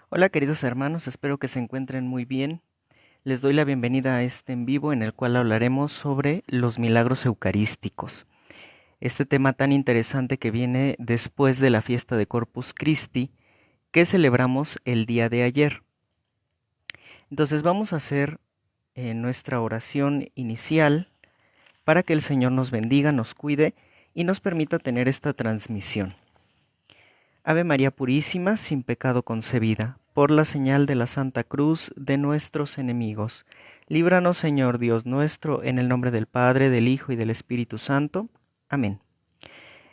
Hola queridos hermanos, espero que se encuentren muy bien. Les doy la bienvenida a este en vivo en el cual hablaremos sobre los milagros eucarísticos. Este tema tan interesante que viene después de la fiesta de Corpus Christi que celebramos el día de ayer. Entonces vamos a hacer nuestra oración inicial para que el Señor nos bendiga, nos cuide y nos permita tener esta transmisión. Ave María Purísima, sin pecado concebida, por la señal de la Santa Cruz de nuestros enemigos. Líbranos, Señor Dios nuestro, en el nombre del Padre, del Hijo y del Espíritu Santo. Amén.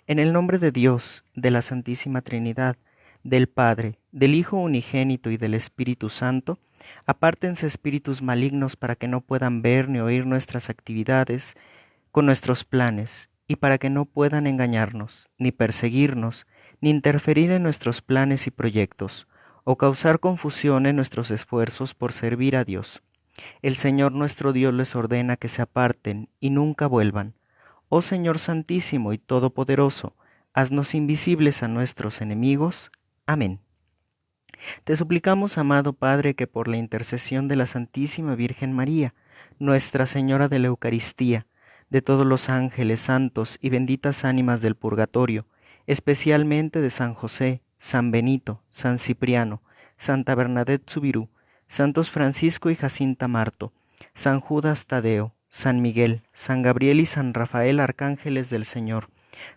En el nombre de Dios, de la Santísima Trinidad, del Padre, del Hijo unigénito y del Espíritu Santo, apártense espíritus malignos para que no puedan ver ni oír nuestras actividades con nuestros planes, y para que no puedan engañarnos, ni perseguirnos, ni interferir en nuestros planes y proyectos, o causar confusión en nuestros esfuerzos por servir a Dios. El Señor nuestro Dios les ordena que se aparten y nunca vuelvan. Oh Señor Santísimo y Todopoderoso, haznos invisibles a nuestros enemigos. Amén. Te suplicamos, amado Padre, que por la intercesión de la Santísima Virgen María, Nuestra Señora de la Eucaristía, de todos los ángeles santos y benditas ánimas del purgatorio, especialmente de San José, San Benito, San Cipriano, Santa Bernadette Subirú, Santos Francisco y Jacinta Marto, San Judas Tadeo, San Miguel, San Gabriel y San Rafael, arcángeles del Señor,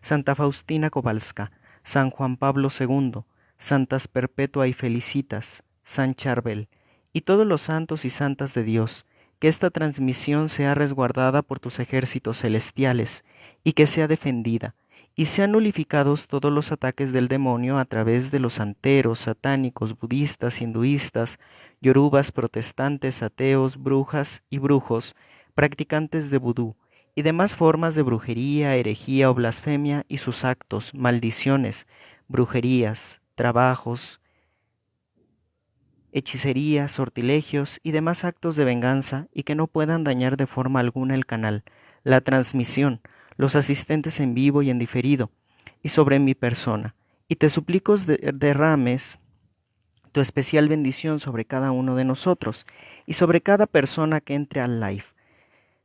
Santa Faustina Kowalska, San Juan Pablo II, Santas Perpetua y Felicitas, San Charbel, y todos los santos y santas de Dios, que esta transmisión sea resguardada por tus ejércitos celestiales, y que sea defendida, y sean nulificados todos los ataques del demonio a través de los santeros, satánicos, budistas, hinduistas, yorubas, protestantes, ateos, brujas y brujos, practicantes de vudú, y demás formas de brujería, herejía o blasfemia y sus actos, maldiciones, brujerías, trabajos, hechicerías, sortilegios y demás actos de venganza y que no puedan dañar de forma alguna el canal, la transmisión, los asistentes en vivo y en diferido, y sobre mi persona. Y te suplico derrames tu especial bendición sobre cada uno de nosotros y sobre cada persona que entre al live,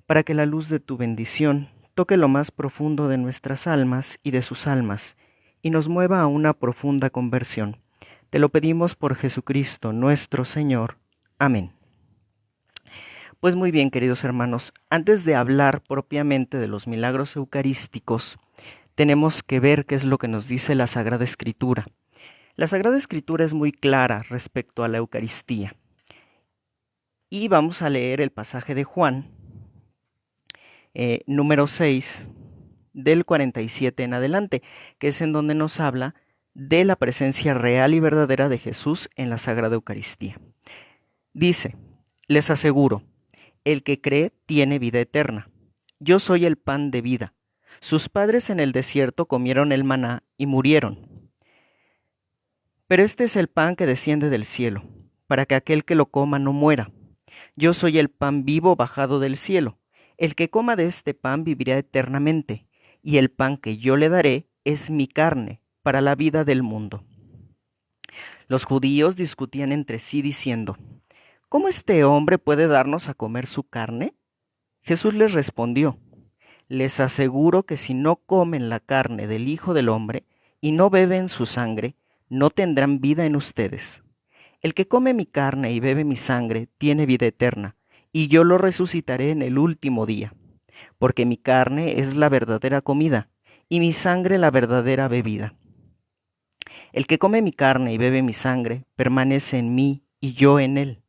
para que la luz de tu bendición toque lo más profundo de nuestras almas y de sus almas, y nos mueva a una profunda conversión. Te lo pedimos por Jesucristo nuestro Señor. Amén. Pues muy bien, queridos hermanos, antes de hablar propiamente de los milagros eucarísticos, tenemos que ver qué es lo que nos dice la Sagrada Escritura. La Sagrada Escritura es muy clara respecto a la Eucaristía. Y vamos a leer el pasaje de Juan, número 6, del 47 en adelante, que es en donde nos habla de la presencia real y verdadera de Jesús en la Sagrada Eucaristía. Dice: les aseguro, el que cree tiene vida eterna. Yo soy el pan de vida. Sus padres en el desierto comieron el maná y murieron. Pero este es el pan que desciende del cielo, para que aquel que lo coma no muera. Yo soy el pan vivo bajado del cielo. El que coma de este pan vivirá eternamente, y el pan que yo le daré es mi carne para la vida del mundo. Los judíos discutían entre sí diciendo: ¿cómo este hombre puede darnos a comer su carne? Jesús les respondió: les aseguro que si no comen la carne del Hijo del Hombre y no beben su sangre, no tendrán vida en ustedes. El que come mi carne y bebe mi sangre tiene vida eterna, y yo lo resucitaré en el último día, porque mi carne es la verdadera comida, y mi sangre la verdadera bebida. El que come mi carne y bebe mi sangre permanece en mí y yo en él.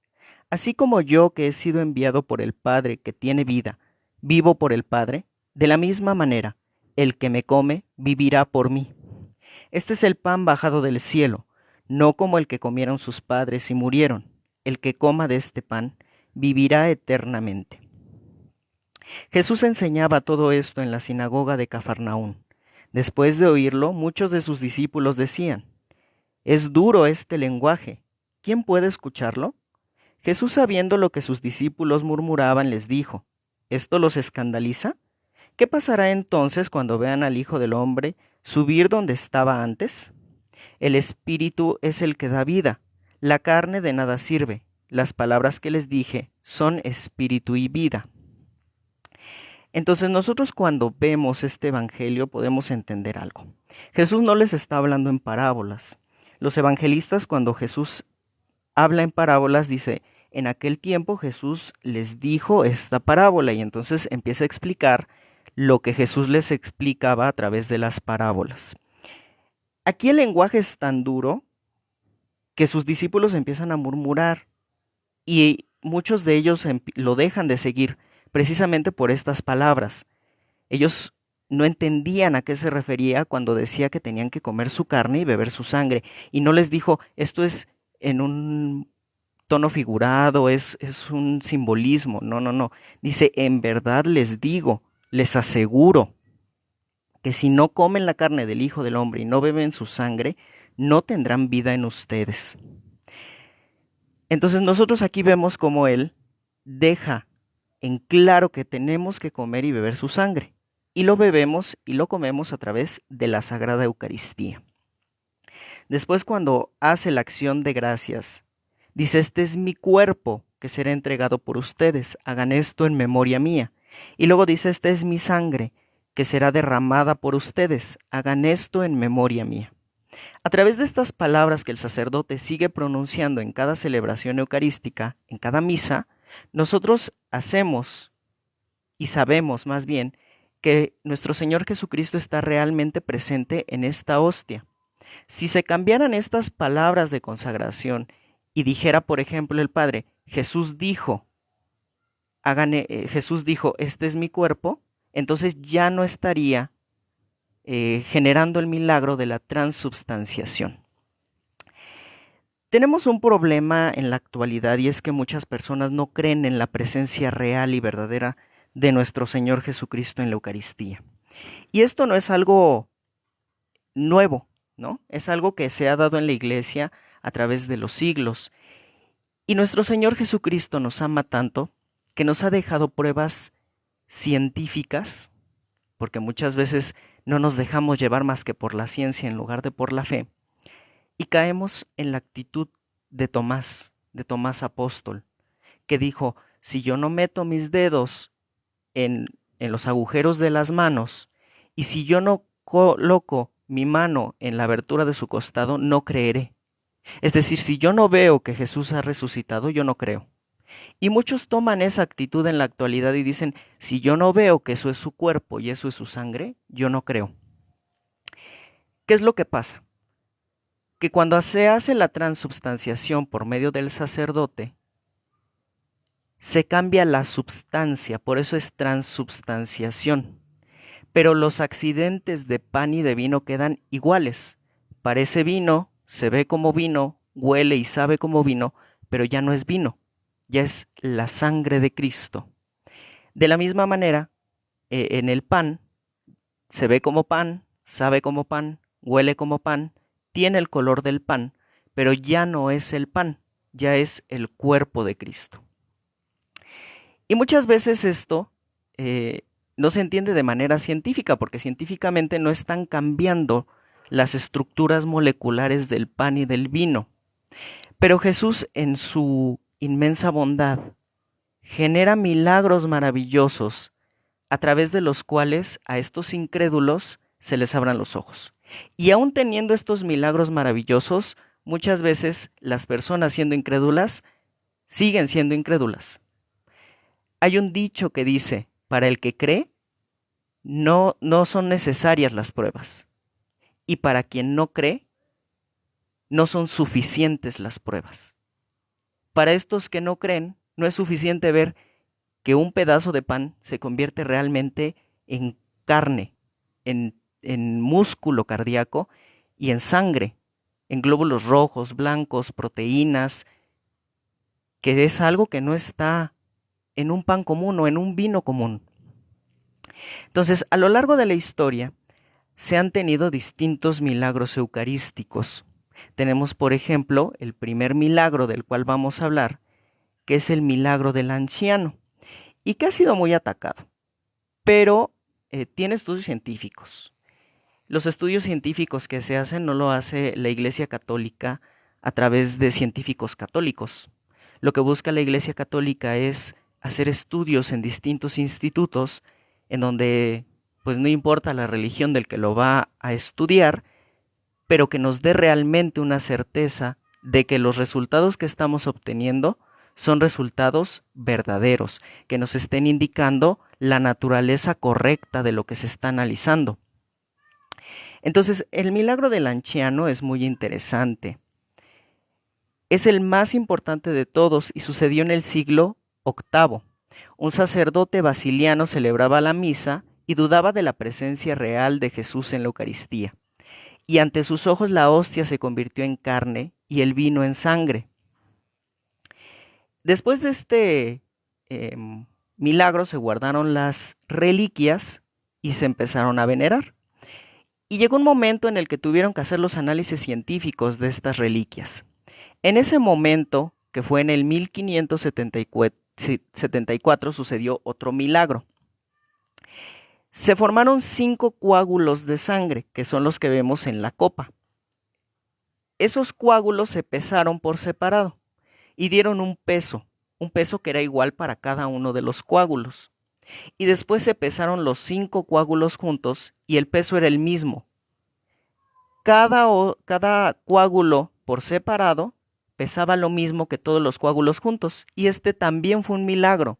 Así como yo, que he sido enviado por el Padre que tiene vida, vivo por el Padre, de la misma manera, el que me come vivirá por mí. Este es el pan bajado del cielo, no como el que comieron sus padres y murieron. El que coma de este pan vivirá eternamente. Jesús enseñaba todo esto en la sinagoga de Cafarnaún. Después de oírlo, muchos de sus discípulos decían: es duro este lenguaje, ¿quién puede escucharlo? Jesús, sabiendo lo que sus discípulos murmuraban, les dijo: ¿esto los escandaliza? ¿Qué pasará entonces cuando vean al Hijo del Hombre subir donde estaba antes? El Espíritu es el que da vida, La carne de nada sirve. Las palabras que les dije son espíritu y vida. Entonces nosotros cuando vemos este evangelio podemos entender algo. Jesús no les está hablando en parábolas. Los evangelistas cuando Jesús habla en parábolas dice, en aquel tiempo Jesús les dijo esta parábola y entonces empieza a explicar lo que Jesús les explicaba a través de las parábolas. Aquí el lenguaje es tan duro que sus discípulos empiezan a murmurar y muchos de ellos lo dejan de seguir precisamente por estas palabras. Ellos no entendían a qué se refería cuando decía que tenían que comer su carne y beber su sangre. Y no les dijo, esto es en un tono figurado, es un simbolismo. No, no, no. Dice, en verdad les digo, les aseguro, que si no comen la carne del Hijo del Hombre y no beben su sangre, no tendrán vida en ustedes. Entonces nosotros aquí vemos cómo Él deja en claro que tenemos que comer y beber su sangre. Y lo bebemos y lo comemos a través de la Sagrada Eucaristía. Después, cuando hace la acción de gracias, dice, este es mi cuerpo que será entregado por ustedes, hagan esto en memoria mía. Y luego dice, esta es mi sangre que será derramada por ustedes, hagan esto en memoria mía. A través de estas palabras que el sacerdote sigue pronunciando en cada celebración eucarística, en cada misa, nosotros hacemos y sabemos más bien que nuestro Señor Jesucristo está realmente presente en esta hostia. Si se cambiaran estas palabras de consagración y dijera, por ejemplo, el Padre, Jesús dijo, este es mi cuerpo, entonces ya no estaría generando el milagro de la transubstanciación. Tenemos un problema en la actualidad y es que muchas personas no creen en la presencia real y verdadera de nuestro Señor Jesucristo en la Eucaristía. Y esto no es algo nuevo, ¿no? Es algo que se ha dado en la Iglesia a través de los siglos. Y nuestro Señor Jesucristo nos ama tanto que nos ha dejado pruebas científicas, porque muchas veces no nos dejamos llevar más que por la ciencia en lugar de por la fe, y caemos en la actitud de Tomás apóstol, que dijo, si yo no meto mis dedos en los agujeros de las manos, y si yo no coloco mi mano en la abertura de su costado, no creeré. Es decir, si yo no veo que Jesús ha resucitado, yo no creo. Y muchos toman esa actitud en la actualidad y dicen, si yo no veo que eso es su cuerpo y eso es su sangre, yo no creo. ¿Qué es lo que pasa? Que cuando se hace la transubstanciación por medio del sacerdote, se cambia la substancia, por eso es transubstanciación. Pero los accidentes de pan y de vino quedan iguales. Parece vino, se ve como vino, huele y sabe como vino, pero ya no es vino, ya es la sangre de Cristo. De la misma manera, en el pan, se ve como pan, sabe como pan, huele como pan, tiene el color del pan, pero ya no es el pan, ya es el cuerpo de Cristo. Y muchas veces esto no se entiende de manera científica, porque científicamente no están cambiando las estructuras moleculares del pan y del vino. Pero Jesús, en su inmensa bondad, genera milagros maravillosos a través de los cuales a estos incrédulos se les abran los ojos. Y aún teniendo estos milagros maravillosos, muchas veces las personas siendo incrédulas siguen siendo incrédulas. Hay un dicho que dice, para el que cree, no son necesarias las pruebas. Y para quien no cree, no son suficientes las pruebas. Para estos que no creen, no es suficiente ver que un pedazo de pan se convierte realmente en carne, en músculo cardíaco y en sangre, en glóbulos rojos, blancos, proteínas, que es algo que no está en un pan común o en un vino común. Entonces, a lo largo de la historia, se han tenido distintos milagros eucarísticos. Tenemos, por ejemplo, el primer milagro del cual vamos a hablar, que es el milagro del anciano, y que ha sido muy atacado, pero tiene estudios científicos. Los estudios científicos que se hacen no lo hace la Iglesia Católica a través de científicos católicos. Lo que busca la Iglesia Católica es hacer estudios en distintos institutos en donde pues no importa la religión del que lo va a estudiar, pero que nos dé realmente una certeza de que los resultados que estamos obteniendo son resultados verdaderos, que nos estén indicando la naturaleza correcta de lo que se está analizando. Entonces, el milagro del Lanciano es muy interesante. Es el más importante de todos y sucedió en el siglo VIII. Un sacerdote basiliano celebraba la misa y dudaba de la presencia real de Jesús en la Eucaristía. Y ante sus ojos la hostia se convirtió en carne y el vino en sangre. Después de este milagro se guardaron las reliquias y se empezaron a venerar. Y llegó un momento en el que tuvieron que hacer los análisis científicos de estas reliquias. En ese momento, que fue en el 1574, sucedió otro milagro. Se formaron 5 coágulos de sangre, que son los que vemos en la copa. Esos coágulos se pesaron por separado y dieron un peso que era igual para cada uno de los coágulos. Y después se pesaron los 5 coágulos juntos y el peso era el mismo. Cada coágulo por separado pesaba lo mismo que todos los coágulos juntos. Y este también fue un milagro,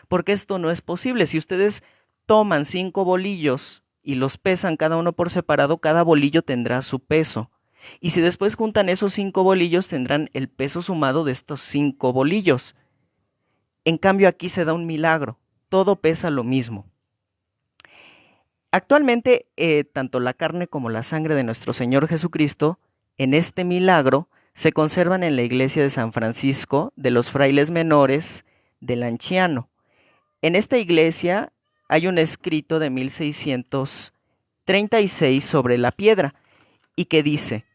porque esto no es posible. Si ustedes toman 5 bolillos y los pesan cada uno por separado, cada bolillo tendrá su peso. Y si después juntan esos 5 bolillos, tendrán el peso sumado de estos 5 bolillos. En cambio, aquí se da un milagro. Todo pesa lo mismo. Actualmente, tanto la carne como la sangre de nuestro Señor Jesucristo, en este milagro, se conservan en la iglesia de San Francisco de los frailes menores del Lanciano. En esta iglesia hay un escrito de 1636 sobre la piedra y que dice: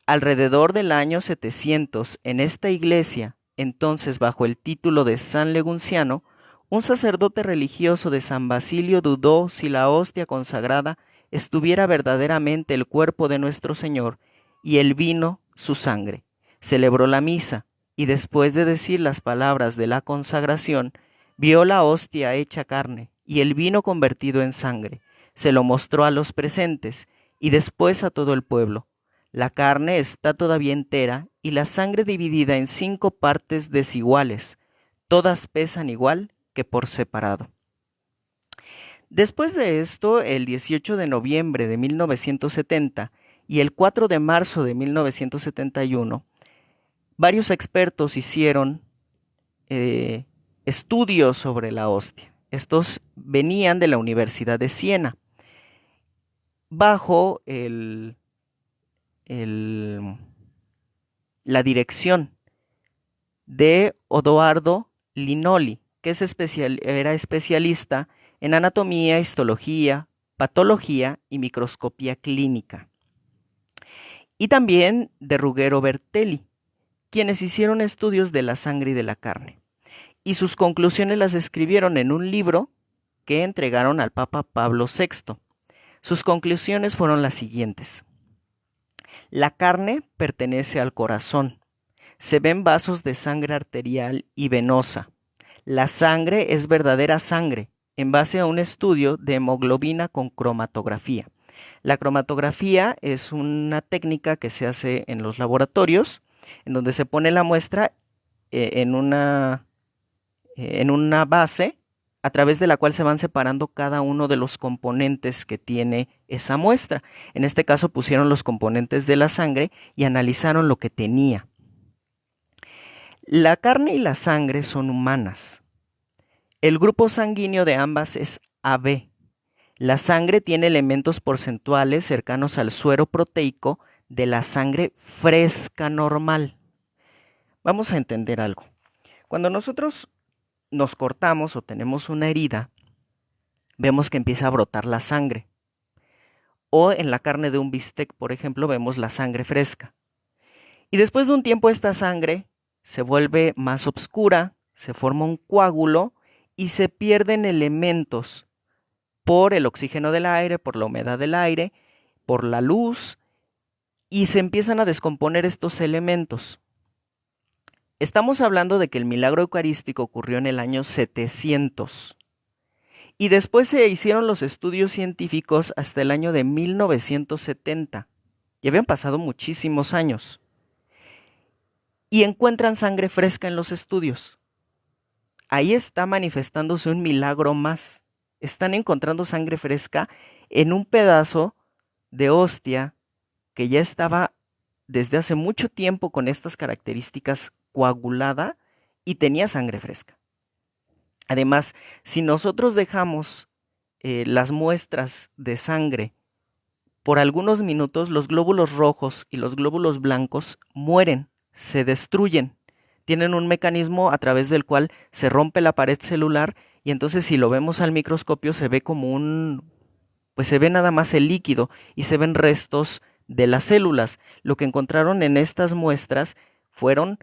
alrededor del año 700, en esta iglesia, entonces bajo el título de San Legunciano, un sacerdote religioso de San Basilio dudó si la hostia consagrada estuviera verdaderamente el cuerpo de nuestro Señor y el vino su sangre. Celebró la misa y después de decir las palabras de la consagración, vio la hostia hecha carne y el vino convertido en sangre. Se lo mostró a los presentes y después a todo el pueblo. La carne está todavía entera y la sangre dividida en 5 partes desiguales. Todas pesan igual que por separado. Después de esto, el 18 de noviembre de 1970 y el 4 de marzo de 1971, varios expertos hicieron estudios sobre la hostia. Estos venían de la Universidad de Siena, bajo la dirección de Odoardo Linoli, que era especialista en anatomía, histología, patología y microscopía clínica. Y también de Ruggero Bertelli, quienes hicieron estudios de la sangre y de la carne. Y sus conclusiones las escribieron en un libro que entregaron al Papa Pablo VI. Sus conclusiones fueron las siguientes. La carne pertenece al corazón. Se ven vasos de sangre arterial y venosa. La sangre es verdadera sangre, en base a un estudio de hemoglobina con cromatografía. La cromatografía es una técnica que se hace en los laboratorios, en donde se pone la muestra en una base a través de la cual se van separando cada uno de los componentes que tiene esa muestra. En este caso pusieron los componentes de la sangre y analizaron lo que tenía. La carne y la sangre son humanas. El grupo sanguíneo de ambas es AB. La sangre tiene elementos porcentuales cercanos al suero proteico de la sangre fresca normal. Vamos a entender algo. Cuando nosotros nos cortamos o tenemos una herida, vemos que empieza a brotar la sangre. O en la carne de un bistec, por ejemplo, vemos la sangre fresca. Y después de un tiempo esta sangre se vuelve más oscura, se forma un coágulo y se pierden elementos por el oxígeno del aire, por la humedad del aire, por la luz, y se empiezan a descomponer estos elementos. Estamos hablando de que el milagro eucarístico ocurrió en el año 700 y después se hicieron los estudios científicos hasta el año de 1970. Ya habían pasado muchísimos años y encuentran sangre fresca en los estudios. Ahí está manifestándose un milagro más. Están encontrando sangre fresca en un pedazo de hostia que ya estaba desde hace mucho tiempo con estas características coagulada y tenía sangre fresca. Además, si nosotros dejamos las muestras de sangre por algunos minutos, los glóbulos rojos y los glóbulos blancos mueren, se destruyen. Tienen un mecanismo a través del cual se rompe la pared celular y entonces si lo vemos al microscopio se ve como pues se ve nada más el líquido y se ven restos de las células. Lo que encontraron en estas muestras fueron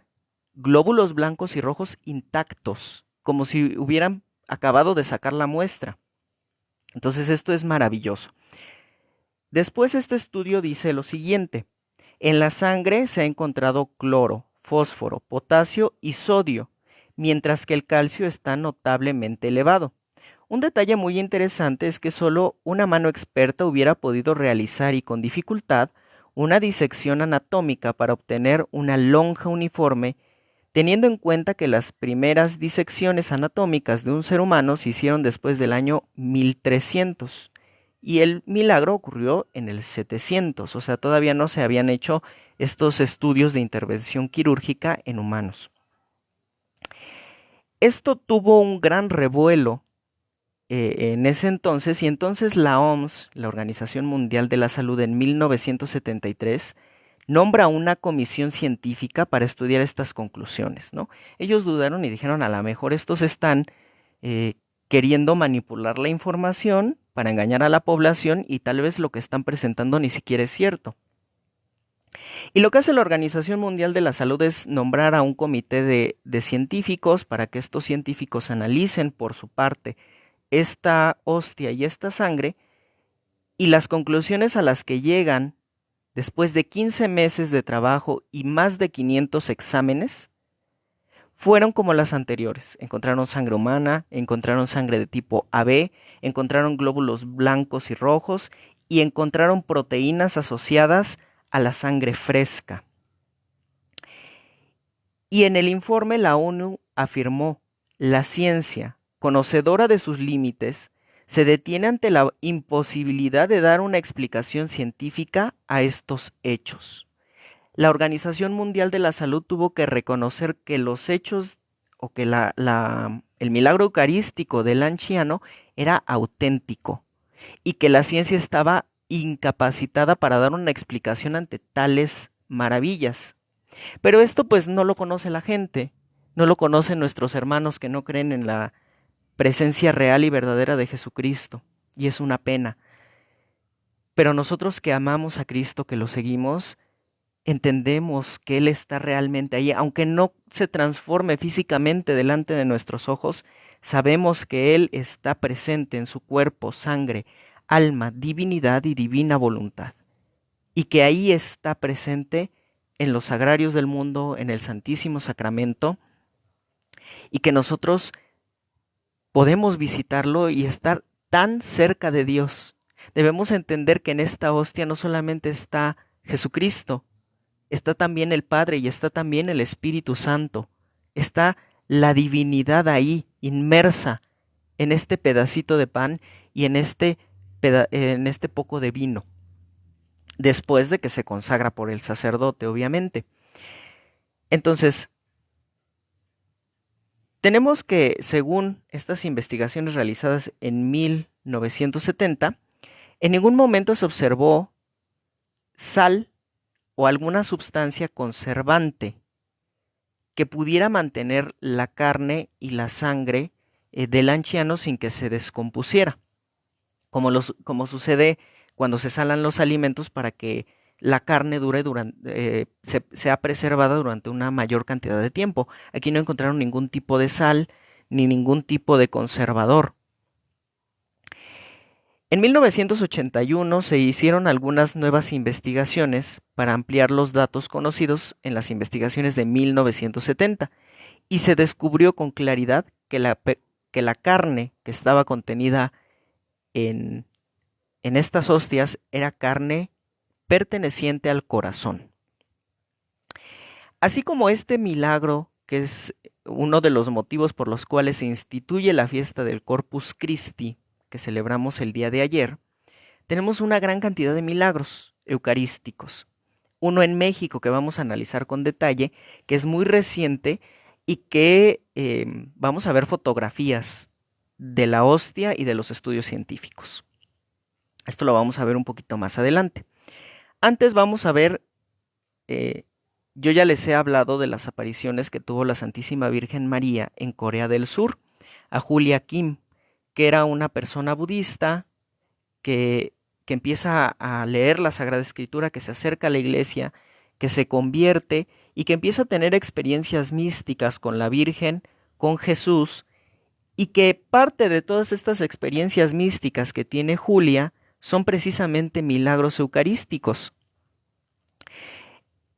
glóbulos blancos y rojos intactos, como si hubieran acabado de sacar la muestra. Entonces esto es maravilloso. Después este estudio dice lo siguiente: en la sangre se ha encontrado cloro, fósforo, potasio y sodio, mientras que el calcio está notablemente elevado. Un detalle muy interesante es que solo una mano experta hubiera podido realizar y con dificultad una disección anatómica para obtener una lonja uniforme, teniendo en cuenta que las primeras disecciones anatómicas de un ser humano se hicieron después del año 1300 y el milagro ocurrió en el 700, o sea, todavía no se habían hecho estos estudios de intervención quirúrgica en humanos. Esto tuvo un gran revuelo en ese entonces, y entonces la OMS, la Organización Mundial de la Salud, en 1973, nombra una comisión científica para estudiar estas conclusiones, ¿no? Ellos dudaron y dijeron, a lo mejor estos están eh, queriendo manipular la información para engañar a la población y tal vez lo que están presentando ni siquiera es cierto. Y lo que hace la Organización Mundial de la Salud es nombrar a un comité de científicos para que estos científicos analicen por su parte esta hostia y esta sangre, y las conclusiones a las que llegan después de 15 meses de trabajo y más de 500 exámenes fueron como las anteriores. Encontraron sangre humana, encontraron sangre de tipo AB, encontraron glóbulos blancos y rojos y encontraron proteínas asociadas a la sangre fresca. Y en el informe la ONU afirmó: la ciencia, conocedora de sus límites, se detiene ante la imposibilidad de dar una explicación científica a estos hechos. La Organización Mundial de la Salud tuvo que reconocer que los hechos o que el milagro eucarístico del anciano era auténtico y que la ciencia estaba incapacitada para dar una explicación ante tales maravillas. Pero esto pues no lo conoce la gente, no lo conocen nuestros hermanos que no creen en la presencia real y verdadera de Jesucristo, y es una pena. Pero nosotros que amamos a Cristo, que lo seguimos, entendemos que Él está realmente ahí, aunque no se transforme físicamente delante de nuestros ojos, sabemos que Él está presente en su cuerpo, sangre, alma, divinidad y divina voluntad, y que ahí está presente en los sagrarios del mundo, en el Santísimo Sacramento, y que nosotros podemos visitarlo y estar tan cerca de Dios. Debemos entender que en esta hostia no solamente está Jesucristo, está también el Padre y está también el Espíritu Santo. Está la divinidad ahí, inmersa en este pedacito de pan y en este poco de vino, después de que se consagra por el sacerdote, obviamente. Entonces, tenemos que, según estas investigaciones realizadas en 1970, en ningún momento se observó sal o alguna sustancia conservante que pudiera mantener la carne y la sangre del anciano sin que se descompusiera, como sucede cuando se salan los alimentos para que la carne sea preservada durante una mayor cantidad de tiempo. Aquí no encontraron ningún tipo de sal ni ningún tipo de conservador. En 1981 se hicieron algunas nuevas investigaciones para ampliar los datos conocidos en las investigaciones de 1970 y se descubrió con claridad que la carne que estaba contenida en, en estas hostias era carne perteneciente al corazón. Así como este milagro, que es uno de los motivos por los cuales se instituye la fiesta del Corpus Christi, que celebramos el día de ayer, tenemos una gran cantidad de milagros eucarísticos. Uno en México que vamos a analizar con detalle, que es muy reciente y que vamos a ver fotografías de la hostia y de los estudios científicos. Esto lo vamos a ver un poquito más adelante. Antes vamos a ver, yo ya les he hablado de las apariciones que tuvo la Santísima Virgen María en Corea del Sur, a Julia Kim, que era una persona budista que, que empieza a leer la Sagrada Escritura, que se acerca a la iglesia, que se convierte y que empieza a tener experiencias místicas con la Virgen, con Jesús, y que parte de todas estas experiencias místicas que tiene Julia son precisamente milagros eucarísticos.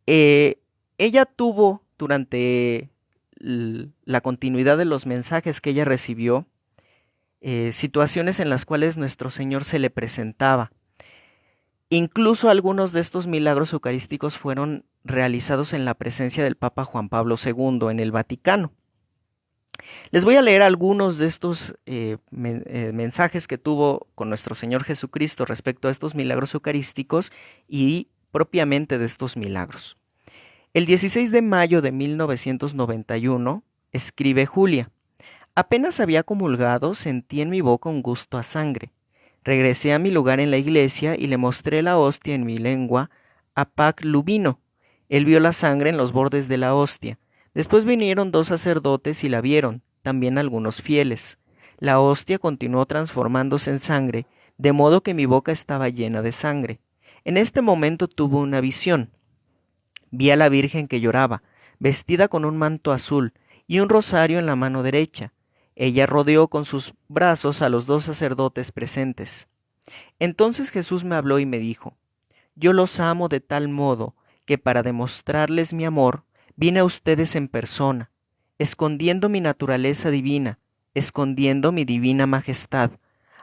Eh, Ella tuvo durante la continuidad de los mensajes que ella recibió, situaciones en las cuales nuestro Señor se le presentaba. Incluso algunos de estos milagros eucarísticos fueron realizados en la presencia del Papa Juan Pablo II en el Vaticano. Les voy a leer algunos de estos mensajes que tuvo con nuestro Señor Jesucristo respecto a estos milagros eucarísticos y propiamente de estos milagros. El 16 de mayo de 1991 escribe Julia: apenas había comulgado, sentí en mi boca un gusto a sangre. Regresé a mi lugar en la iglesia y le mostré la hostia en mi lengua a Pac Lubino. Él vio la sangre en los bordes de la hostia. Después vinieron 2 sacerdotes y la vieron, también algunos fieles. La hostia continuó transformándose en sangre, de modo que mi boca estaba llena de sangre. En este momento tuve una visión. Vi a la Virgen que lloraba, vestida con un manto azul y un rosario en la mano derecha. Ella rodeó con sus brazos a los 2 sacerdotes presentes. Entonces Jesús me habló y me dijo: yo los amo de tal modo que para demostrarles mi amor vine a ustedes en persona, escondiendo mi naturaleza divina, escondiendo mi divina majestad,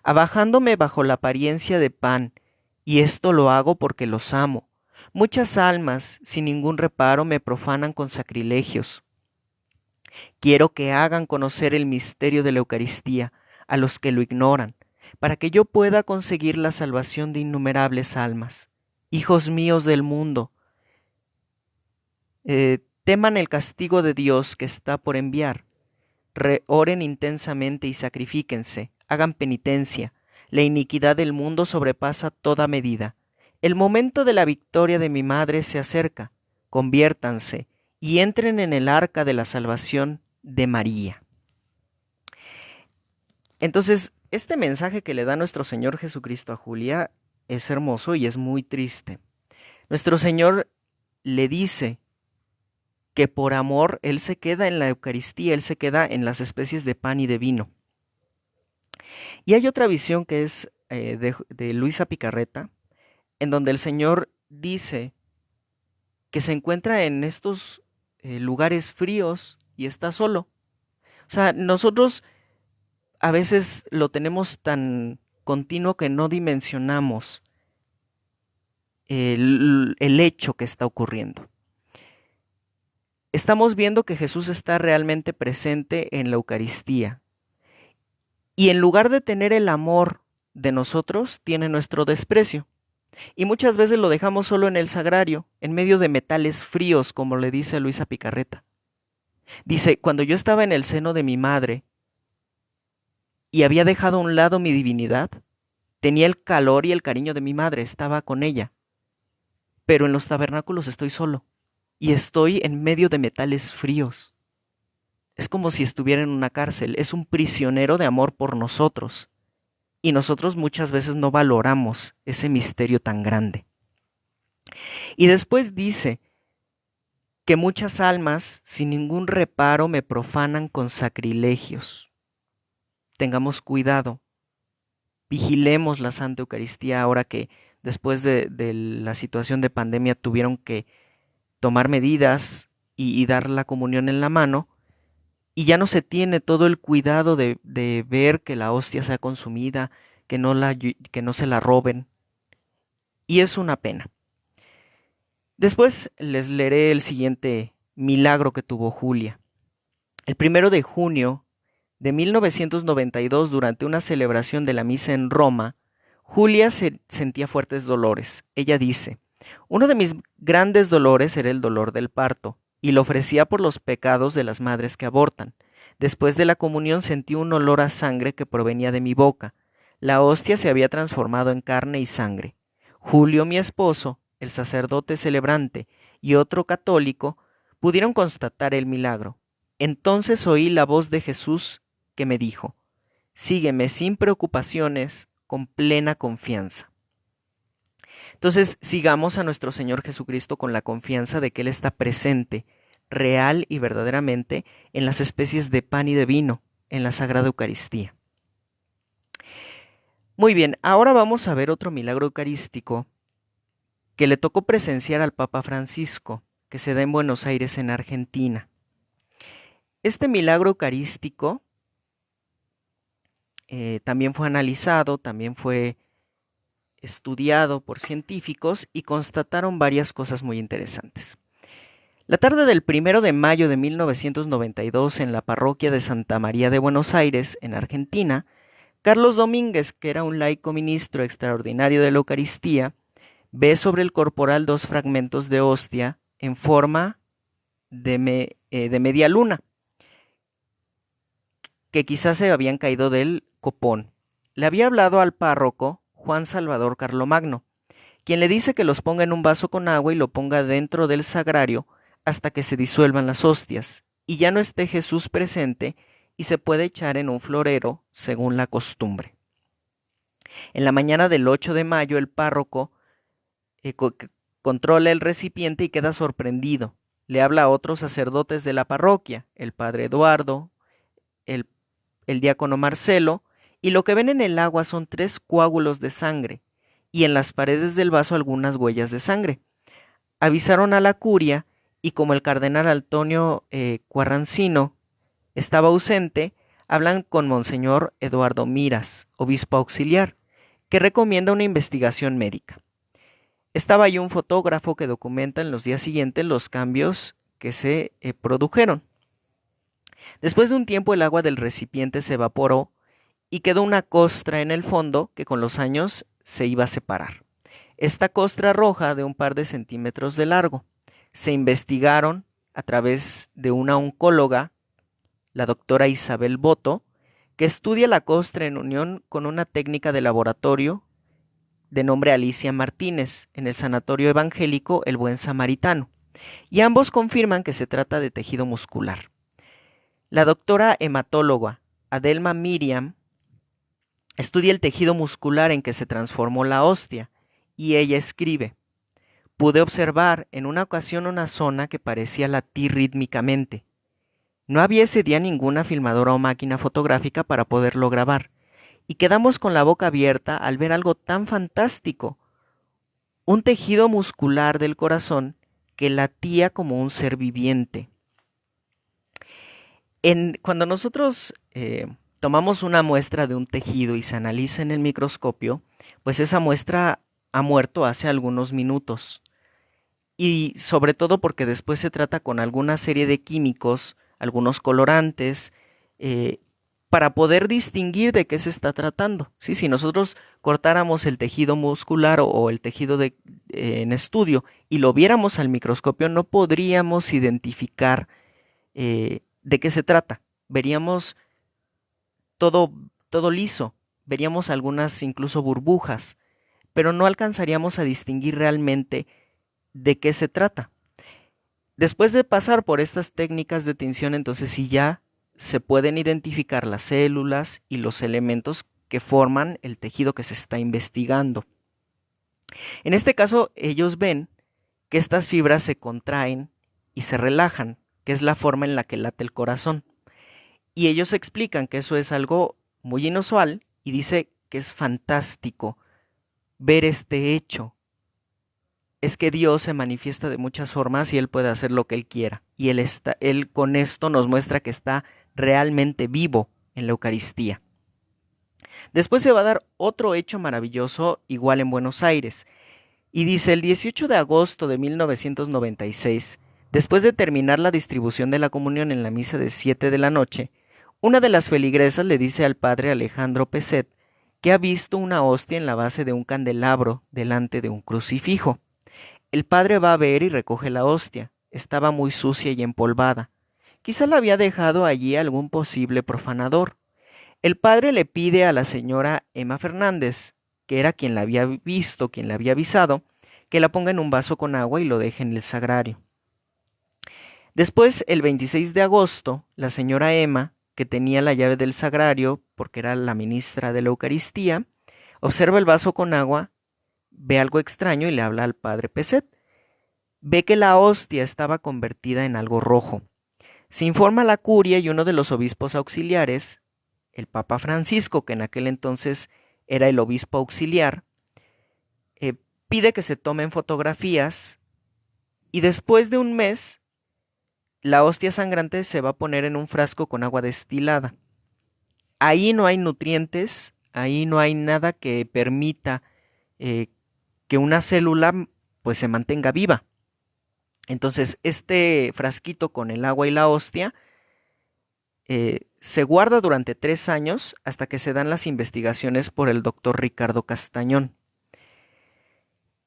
abajándome bajo la apariencia de pan, y esto lo hago porque los amo. Muchas almas, sin ningún reparo, me profanan con sacrilegios. Quiero que hagan conocer el misterio de la Eucaristía a los que lo ignoran, para que yo pueda conseguir la salvación de innumerables almas. Hijos míos del mundo, teman el castigo de Dios que está por enviar. Oren intensamente y sacrifíquense, hagan penitencia. La iniquidad del mundo sobrepasa toda medida. El momento de la victoria de mi madre se acerca. Conviértanse y entren en el arca de la salvación de María. Entonces, este mensaje que le da nuestro Señor Jesucristo a Julia es hermoso y es muy triste. Nuestro Señor le dice que por amor Él se queda en la Eucaristía, Él se queda en las especies de pan y de vino. Y hay otra visión que es de Luisa Picarreta, en donde el Señor dice que se encuentra en estos lugares fríos y está solo. O sea, nosotros a veces lo tenemos tan continuo que no dimensionamos el hecho que está ocurriendo. Estamos viendo que Jesús está realmente presente en la Eucaristía. Y en lugar de tener el amor de nosotros, tiene nuestro desprecio. Y muchas veces lo dejamos solo en el sagrario, en medio de metales fríos, como le dice Luisa Picarreta. Dice: cuando yo estaba en el seno de mi madre y había dejado a un lado mi divinidad, tenía el calor y el cariño de mi madre, estaba con ella. Pero en los tabernáculos estoy solo y estoy en medio de metales fríos. Es como si estuviera en una cárcel, es un prisionero de amor por nosotros. Y nosotros muchas veces no valoramos ese misterio tan grande. Y después dice que muchas almas sin ningún reparo me profanan con sacrilegios. Tengamos cuidado. vigilemos la Santa Eucaristía ahora que después de la situación de pandemia tuvieron que tomar medidas y dar la comunión en la mano, y ya no se tiene todo el cuidado de ver que la hostia sea consumida, que no se la roben, y es una pena. Después les leeré el siguiente milagro que tuvo Julia. El 1 de junio de 1992, durante una celebración de la misa en Roma, Julia sentía fuertes dolores. Ella dice: uno de mis grandes dolores era el dolor del parto, y lo ofrecía por los pecados de las madres que abortan. Después de la comunión sentí un olor a sangre que provenía de mi boca. La hostia se había transformado en carne y sangre. Julio, mi esposo, el sacerdote celebrante y otro católico pudieron constatar el milagro. Entonces oí la voz de Jesús que me dijo: sígueme sin preocupaciones, con plena confianza. Entonces sigamos a nuestro Señor Jesucristo con la confianza de que Él está presente, real y verdaderamente, en las especies de pan y de vino, en la Sagrada Eucaristía. Muy bien, ahora vamos a ver otro milagro eucarístico que le tocó presenciar al Papa Francisco, que se da en Buenos Aires, en Argentina. Este milagro eucarístico también fue analizado, también fue estudiado por científicos y constataron varias cosas muy interesantes. La tarde del 1 de mayo de 1992, en la parroquia de Santa María de Buenos Aires, en Argentina, Carlos Domínguez, que era un laico ministro extraordinario de la Eucaristía, ve sobre el corporal dos fragmentos de hostia en forma de media luna, que quizás se habían caído del copón. Le había hablado al párroco Juan Salvador Carlomagno, quien le dice que los ponga en un vaso con agua y lo ponga dentro del sagrario hasta que se disuelvan las hostias, y ya no esté Jesús presente y se puede echar en un florero según la costumbre. En la mañana del 8 de mayo el párroco controla el recipiente y queda sorprendido. Le habla a otros sacerdotes de la parroquia, el padre Eduardo, el diácono Marcelo, y lo que ven en el agua son 3 coágulos de sangre, y en las paredes del vaso algunas huellas de sangre. Avisaron a la curia, y como el cardenal Antonio Cuarrancino estaba ausente, hablan con Monseñor Eduardo Miras, obispo auxiliar, que recomienda una investigación médica. Estaba ahí un fotógrafo que documenta en los días siguientes los cambios que se produjeron. Después de un tiempo el agua del recipiente se evaporó y quedó una costra en el fondo que con los años se iba a separar. Esta costra roja de un par de centímetros de largo. Se investigaron a través de una oncóloga, la doctora Isabel Boto, que estudia la costra en unión con una técnica de laboratorio de nombre Alicia Martínez, en el Sanatorio Evangélico El Buen Samaritano, y ambos confirman que se trata de tejido muscular. La doctora hematóloga Adelma Miriam estudia el tejido muscular en que se transformó la hostia, y ella escribe: pude observar en una ocasión una zona que parecía latir rítmicamente. No había ese día ninguna filmadora o máquina fotográfica para poderlo grabar, y quedamos con la boca abierta al ver algo tan fantástico, un tejido muscular del corazón que latía como un ser viviente. Cuando nosotros tomamos una muestra de un tejido y se analiza en el microscopio, pues esa muestra ha muerto hace algunos minutos. Y sobre todo porque después se trata con alguna serie de químicos, algunos colorantes, para poder distinguir de qué se está tratando. ¿Sí? Si nosotros cortáramos el tejido muscular o el tejido en estudio y lo viéramos al microscopio, no podríamos identificar de qué se trata. Veríamos todo liso, veríamos algunas incluso burbujas, pero no alcanzaríamos a distinguir realmente de qué se trata. Después de pasar por estas técnicas de tinción, entonces sí ya se pueden identificar las células y los elementos que forman el tejido que se está investigando. En este caso, ellos ven que estas fibras se contraen y se relajan, que es la forma en la que late el corazón. Y ellos explican que eso es algo muy inusual y dice que es fantástico ver este hecho es que Dios se manifiesta de muchas formas y Él puede hacer lo que Él quiera. Y Él con esto nos muestra que está realmente vivo en la Eucaristía. Después se va a dar otro hecho maravilloso igual en Buenos Aires. Y dice, el 18 de agosto de 1996, después de terminar la distribución de la comunión en la misa de 7 de la noche, una de las feligresas le dice al padre Alejandro Peset que ha visto una hostia en la base de un candelabro delante de un crucifijo. El padre va a ver y recoge la hostia. Estaba muy sucia y empolvada. Quizá la había dejado allí algún posible profanador. El padre le pide a la señora Emma Fernández, que era quien la había visto, quien la había avisado, que la ponga en un vaso con agua y lo deje en el sagrario. Después, el 26 de agosto, la señora Emma, que tenía la llave del sagrario porque era la ministra de la Eucaristía, observa el vaso con agua, ve algo extraño y le habla al padre Peset. Ve que la hostia estaba convertida en algo rojo. Se informa a la curia y uno de los obispos auxiliares, el Papa Francisco, que en aquel entonces era el obispo auxiliar, pide que se tomen fotografías y después de un mes la hostia sangrante se va a poner en un frasco con agua destilada. Ahí no hay nutrientes, ahí no hay nada que permita que una célula pues se mantenga viva. Entonces este frasquito con el agua y la hostia se guarda durante 3 años hasta que se dan las investigaciones por el doctor Ricardo Castañón.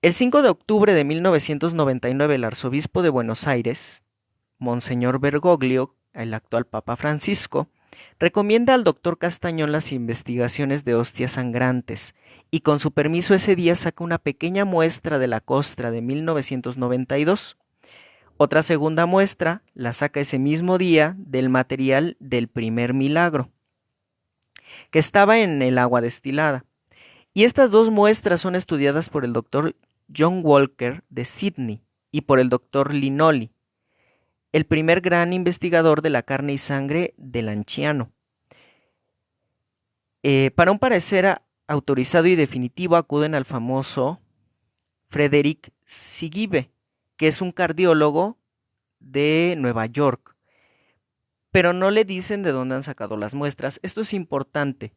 El 5 de octubre de 1999 el arzobispo de Buenos Aires, Monseñor Bergoglio, el actual Papa Francisco, recomienda al doctor Castañón las investigaciones de hostias sangrantes y con su permiso ese día saca una pequeña muestra de la costra de 1992. Otra segunda muestra la saca ese mismo día del material del primer milagro, que estaba en el agua destilada. Y estas dos muestras son estudiadas por el doctor John Walker de Sydney y por el doctor Linoli, el primer gran investigador de la carne y sangre del anciano. Para un parecer autorizado y definitivo acuden al famoso Frederick Sigibe, que es un cardiólogo de Nueva York, pero no le dicen de dónde han sacado las muestras. Esto es importante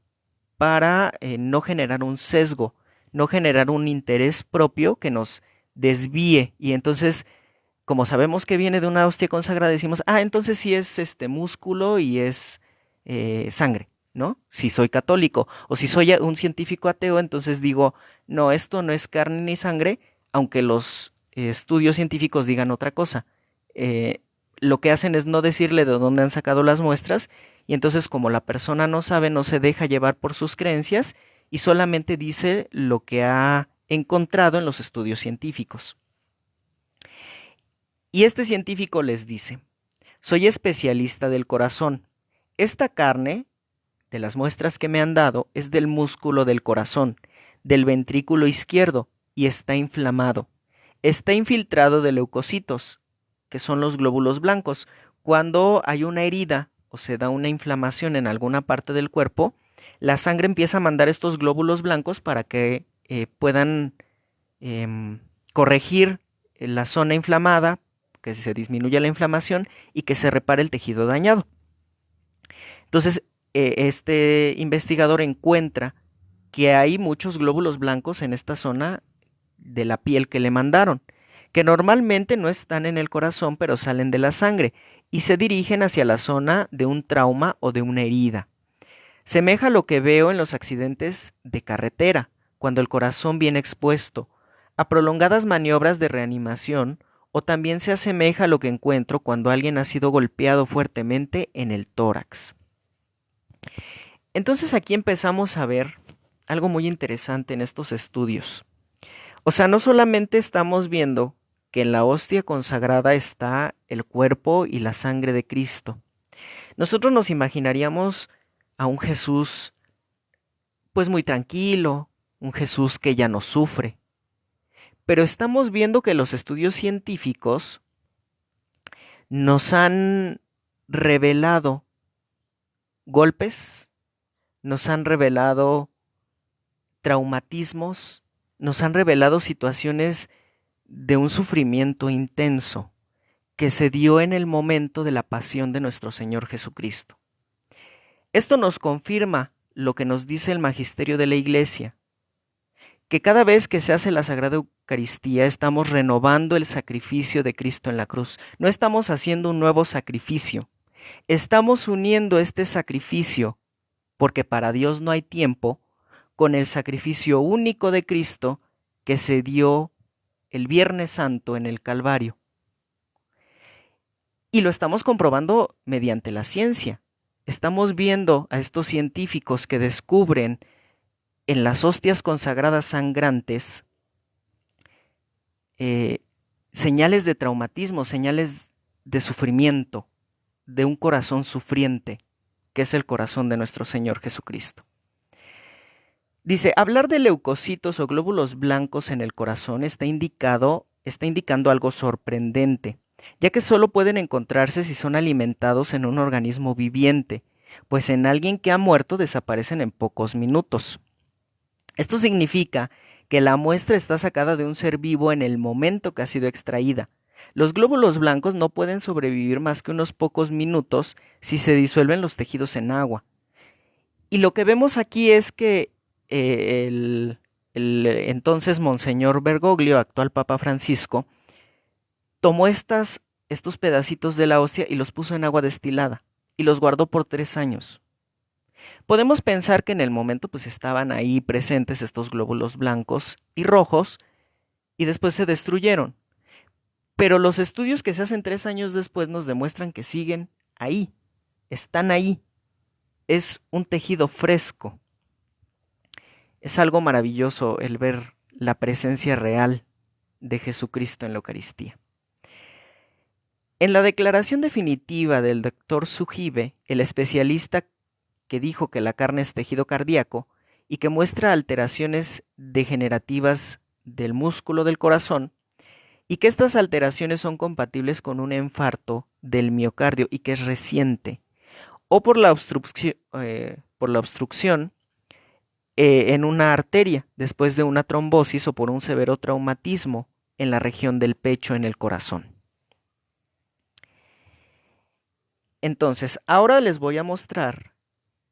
para no generar un sesgo, no generar un interés propio que nos desvíe y entonces, como sabemos que viene de una hostia consagrada, decimos, entonces sí es músculo y es sangre, ¿no? Si soy católico o si soy un científico ateo, entonces digo, no, esto no es carne ni sangre, aunque los estudios científicos digan otra cosa. Lo que hacen es no decirle de dónde han sacado las muestras y entonces como la persona no sabe, no se deja llevar por sus creencias y solamente dice lo que ha encontrado en los estudios científicos. Y este científico les dice, soy especialista del corazón. Esta carne, de las muestras que me han dado, es del músculo del corazón, del ventrículo izquierdo, y está inflamado. Está infiltrado de leucocitos, que son los glóbulos blancos. Cuando hay una herida o se da una inflamación en alguna parte del cuerpo, la sangre empieza a mandar estos glóbulos blancos para que puedan corregir la zona inflamada, que se disminuya la inflamación y que se repare el tejido dañado. Entonces, este investigador encuentra que hay muchos glóbulos blancos en esta zona de la piel que le mandaron, que normalmente no están en el corazón, pero salen de la sangre y se dirigen hacia la zona de un trauma o de una herida. Semeja a lo que veo en los accidentes de carretera, cuando el corazón viene expuesto, a prolongadas maniobras de reanimación, o también se asemeja a lo que encuentro cuando alguien ha sido golpeado fuertemente en el tórax. Entonces aquí empezamos a ver algo muy interesante en estos estudios. O sea, no solamente estamos viendo que en la hostia consagrada está el cuerpo y la sangre de Cristo. Nosotros nos imaginaríamos a un Jesús pues muy tranquilo, un Jesús que ya no sufre. Pero estamos viendo que los estudios científicos nos han revelado golpes, nos han revelado traumatismos, nos han revelado situaciones de un sufrimiento intenso que se dio en el momento de la pasión de nuestro Señor Jesucristo. Esto nos confirma lo que nos dice el magisterio de la Iglesia, que cada vez que se hace la Sagrada Eucaristía estamos renovando el sacrificio de Cristo en la cruz. No estamos haciendo un nuevo sacrificio, estamos uniendo este sacrificio, porque para Dios no hay tiempo, con el sacrificio único de Cristo que se dio el Viernes Santo en el Calvario. Y lo estamos comprobando mediante la ciencia. Estamos viendo a estos científicos que descubren en las hostias consagradas sangrantes señales de traumatismo, señales de sufrimiento, de un corazón sufriente, que es el corazón de nuestro Señor Jesucristo. Dice, hablar de leucocitos o glóbulos blancos en el corazón está indicando algo sorprendente, ya que solo pueden encontrarse si son alimentados en un organismo viviente, pues en alguien que ha muerto desaparecen en pocos minutos. Esto significa que la muestra está sacada de un ser vivo en el momento que ha sido extraída. Los glóbulos blancos no pueden sobrevivir más que unos pocos minutos si se disuelven los tejidos en agua. Y lo que vemos aquí es que el entonces Monseñor Bergoglio, actual Papa Francisco, tomó estos pedacitos de la hostia y los puso en agua destilada y los guardó por 3 años. Podemos pensar que en el momento pues estaban ahí presentes estos glóbulos blancos y rojos y después se destruyeron. Pero los estudios que se hacen 3 años después nos demuestran que siguen ahí, están ahí. Es un tejido fresco. Es algo maravilloso el ver la presencia real de Jesucristo en la Eucaristía. En la declaración definitiva del Dr. Sugibe, el especialista que dijo que la carne es tejido cardíaco y que muestra alteraciones degenerativas del músculo del corazón, y que estas alteraciones son compatibles con un infarto del miocardio y que es reciente, o por la obstrucción en una arteria después de una trombosis o por un severo traumatismo en la región del pecho en el corazón. Entonces, ahora les voy a mostrar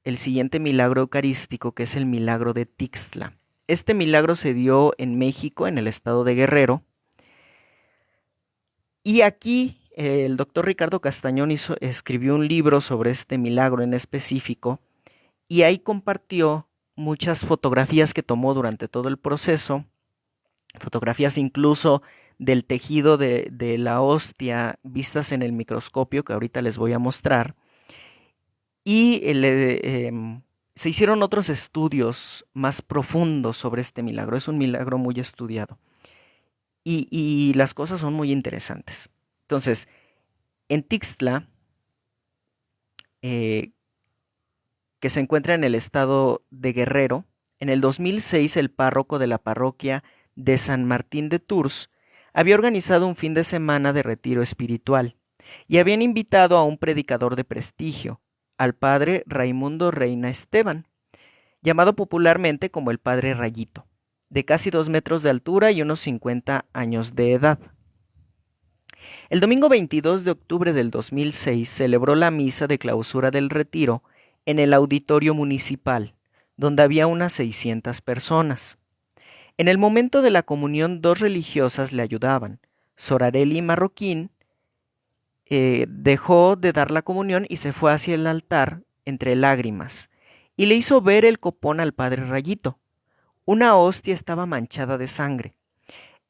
el siguiente milagro eucarístico, que es el milagro de Tixtla. Este milagro se dio en México, en el estado de Guerrero, y aquí el doctor Ricardo Castañón escribió un libro sobre este milagro en específico, y ahí compartió muchas fotografías que tomó durante todo el proceso, fotografías incluso del tejido de la hostia vistas en el microscopio, que ahorita les voy a mostrar, y se hicieron otros estudios más profundos sobre este milagro. Es un milagro muy estudiado y las cosas son muy interesantes. Entonces, en Tixtla, que se encuentra en el estado de Guerrero, en el 2006 el párroco de la parroquia de San Martín de Tours había organizado un fin de semana de retiro espiritual y habían invitado a un predicador de prestigio, al padre Raimundo Reina Esteban, llamado popularmente como el padre Rayito, de casi 2 metros de altura y unos 50 años de edad. El domingo 22 de octubre del 2006 celebró la misa de clausura del retiro en el auditorio municipal, donde había unas 600 personas. En el momento de la comunión, 2 religiosas le ayudaban. Sorareli Marroquín dejó de dar la comunión y se fue hacia el altar entre lágrimas, y le hizo ver el copón al padre Rayito. Una hostia estaba manchada de sangre.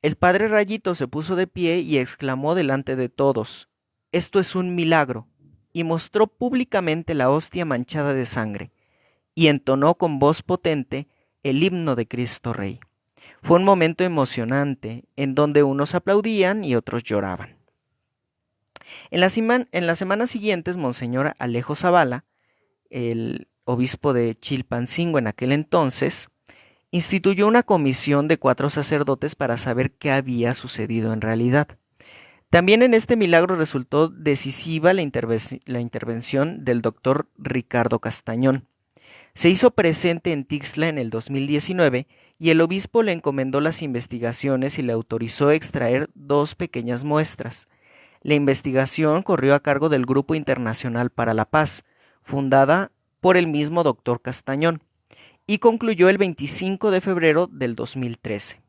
El padre Rayito se puso de pie y exclamó delante de todos: «Esto es un milagro», y mostró públicamente la hostia manchada de sangre, y entonó con voz potente el himno de Cristo Rey. Fue un momento emocionante, en donde unos aplaudían y otros lloraban. En las semanas siguientes, Monseñor Alejo Zavala, el obispo de Chilpancingo en aquel entonces, instituyó una comisión de 4 sacerdotes para saber qué había sucedido en realidad. También en este milagro resultó decisiva la intervención del doctor Ricardo Castañón. Se hizo presente en Tixla en el 2019 y el obispo le encomendó las investigaciones y le autorizó extraer 2 pequeñas muestras. La investigación corrió a cargo del Grupo Internacional para la Paz, fundada por el mismo doctor Castañón, y concluyó el 25 de febrero del 2013.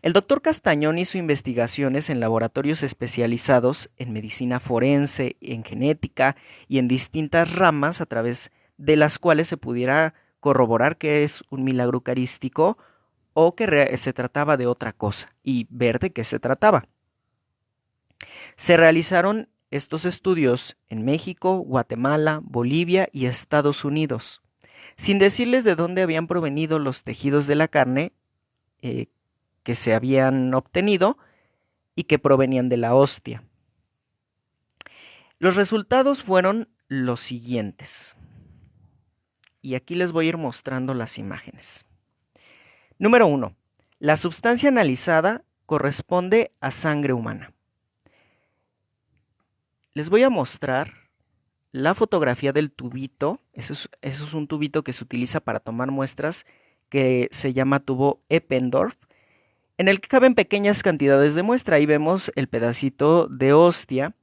El doctor Castañón hizo investigaciones en laboratorios especializados en medicina forense, en genética y en distintas ramas a través de las cuales se pudiera corroborar que es un milagro eucarístico o que se trataba de otra cosa y ver de qué se trataba. Se realizaron estos estudios en México, Guatemala, Bolivia y Estados Unidos, sin decirles de dónde habían provenido los tejidos de la carne que se habían obtenido y que provenían de la hostia. Los resultados fueron los siguientes. Y aquí les voy a ir mostrando las imágenes. Número 1. La sustancia analizada corresponde a sangre humana. Les voy a mostrar la fotografía del tubito. Eso es un tubito que se utiliza para tomar muestras, que se llama tubo Eppendorf, en el que caben pequeñas cantidades de muestra. Ahí vemos el pedacito de hostia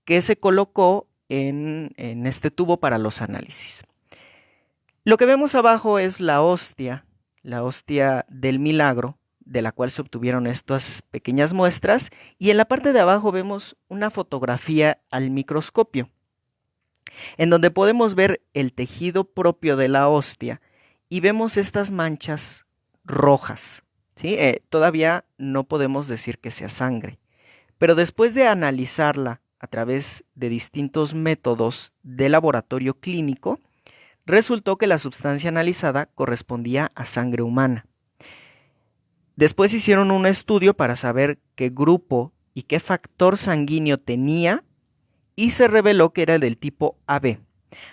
que se colocó en este tubo para los análisis. Lo que vemos abajo es la hostia del milagro, de la cual se obtuvieron estas pequeñas muestras, y en la parte de abajo vemos una fotografía al microscopio, en donde podemos ver el tejido propio de la hostia y vemos estas manchas rojas. ¿Sí? Todavía no podemos decir que sea sangre, pero después de analizarla a través de distintos métodos de laboratorio clínico, resultó que la sustancia analizada correspondía a sangre humana. Después hicieron un estudio para saber qué grupo y qué factor sanguíneo tenía y se reveló que era del tipo AB.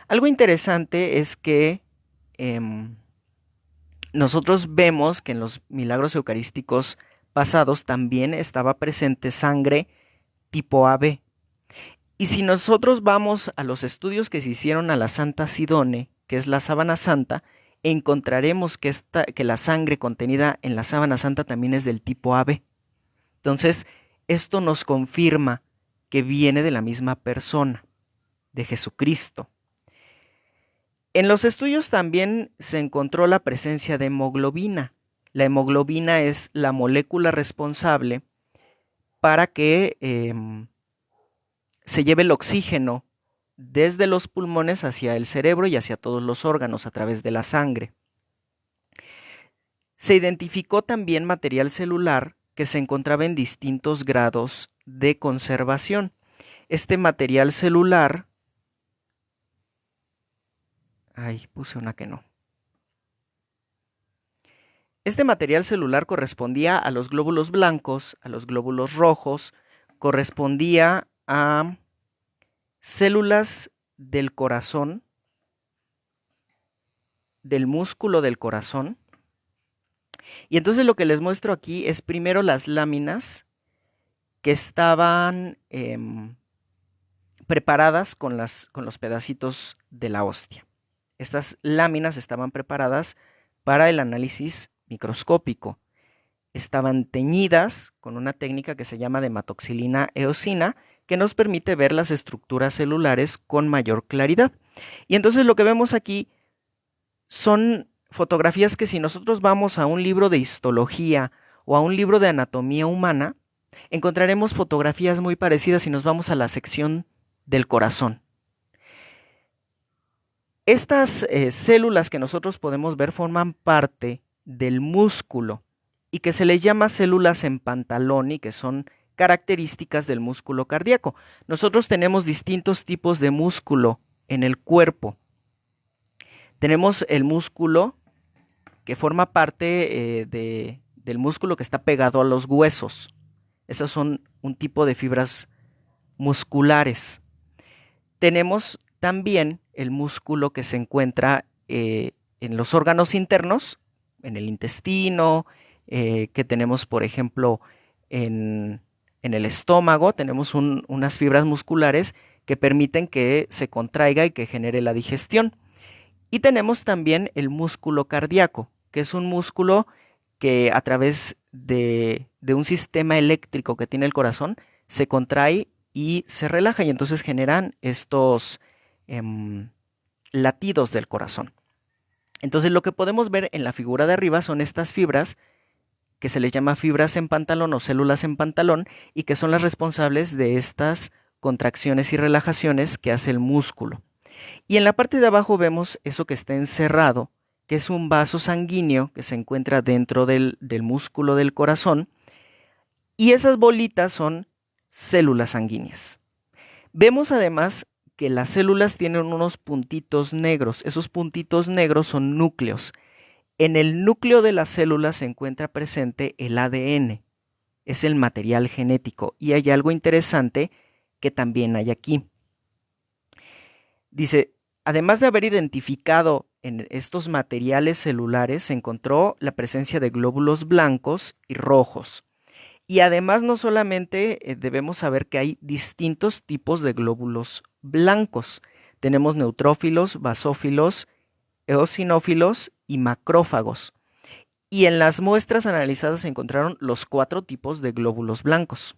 Algo interesante es que nosotros vemos que en los milagros eucarísticos pasados también estaba presente sangre tipo AB. Y si nosotros vamos a los estudios que se hicieron a la Santa Sidone, que es la sábana santa, encontraremos que la sangre contenida en la sábana santa también es del tipo AB. Entonces, esto nos confirma que viene de la misma persona, de Jesucristo. En los estudios también se encontró la presencia de hemoglobina. La hemoglobina es la molécula responsable para que se lleve el oxígeno desde los pulmones hacia el cerebro y hacia todos los órganos a través de la sangre. Se identificó también material celular que se encontraba en distintos grados de conservación. Este material celular... puse una que no. Este material celular correspondía a los glóbulos blancos, a los glóbulos rojos, correspondía a células del corazón, del músculo del corazón. Y entonces lo que les muestro aquí es primero las láminas que estaban preparadas con los pedacitos de la hostia. Estas láminas estaban preparadas para el análisis microscópico. Estaban teñidas con una técnica que se llama de hematoxilina eosina, que nos permite ver las estructuras celulares con mayor claridad. Y entonces lo que vemos aquí son fotografías que, si nosotros vamos a un libro de histología o a un libro de anatomía humana, encontraremos fotografías muy parecidas si nos vamos a la sección del corazón. Estas células que nosotros podemos ver forman parte del músculo y que se les llama células en Pantaloni, que son características del músculo cardíaco. Nosotros tenemos distintos tipos de músculo en el cuerpo. Tenemos el músculo que forma parte del músculo que está pegado a los huesos. Esos son un tipo de fibras musculares. Tenemos también el músculo que se encuentra en los órganos internos, en el intestino, que tenemos, por ejemplo, en el estómago. Tenemos unas fibras musculares que permiten que se contraiga y que genere la digestión. Y tenemos también el músculo cardíaco, que es un músculo que a través de un sistema eléctrico que tiene el corazón se contrae y se relaja y entonces generan estos latidos del corazón. Entonces lo que podemos ver en la figura de arriba son estas fibras que se les llama fibras en pantalón o células en pantalón y que son las responsables de estas contracciones y relajaciones que hace el músculo. Y en la parte de abajo vemos eso que está encerrado, que es un vaso sanguíneo que se encuentra dentro del músculo del corazón, y esas bolitas son células sanguíneas. Vemos además que las células tienen unos puntitos negros. Esos puntitos negros son núcleos. En el núcleo de las células se encuentra presente el ADN, es el material genético, y hay algo interesante que también hay aquí. Dice, además de haber identificado en estos materiales celulares, se encontró la presencia de glóbulos blancos y rojos. Y además no solamente debemos saber que hay distintos tipos de glóbulos blancos. Tenemos neutrófilos, basófilos, eosinófilos y macrófagos. Y en las muestras analizadas se encontraron los 4 tipos de glóbulos blancos.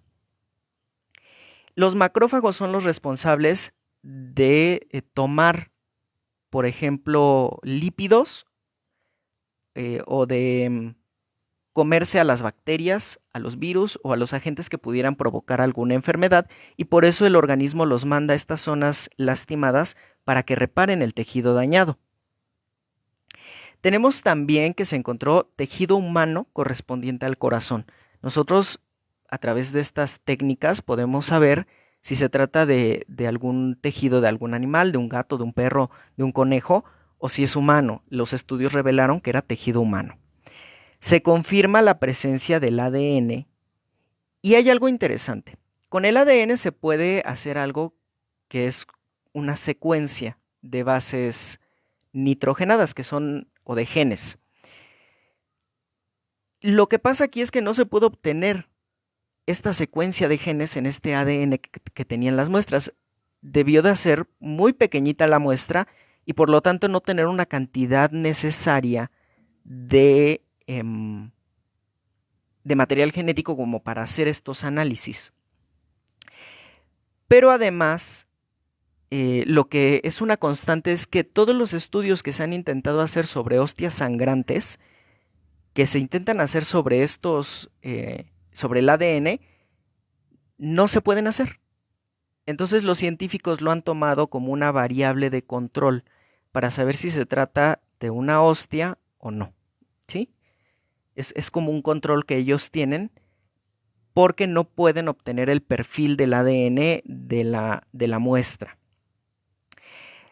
Los macrófagos son los responsables de tomar, por ejemplo, lípidos o de comerse a las bacterias, a los virus o a los agentes que pudieran provocar alguna enfermedad, y por eso el organismo los manda a estas zonas lastimadas para que reparen el tejido dañado. Tenemos también que se encontró tejido humano correspondiente al corazón. Nosotros, a través de estas técnicas, podemos saber si se trata de algún tejido de algún animal, de un gato, de un perro, de un conejo, o si es humano. Los estudios revelaron que era tejido humano. Se confirma la presencia del ADN y hay algo interesante. Con el ADN se puede hacer algo que es una secuencia de bases nitrogenadas, que son, o de genes. Lo que pasa aquí es que no se pudo obtener esta secuencia de genes en este ADN que tenían las muestras. Debió de ser muy pequeñita la muestra y por lo tanto no tener una cantidad necesaria de material genético como para hacer estos análisis. Pero además, lo que es una constante es que todos los estudios que se han intentado hacer sobre hostias sangrantes, que se intentan hacer sobre estos, sobre el ADN, no se pueden hacer. Entonces los científicos lo han tomado como una variable de control para saber si se trata de una hostia o no, ¿sí? Es como un control que ellos tienen porque no pueden obtener el perfil del ADN de la muestra.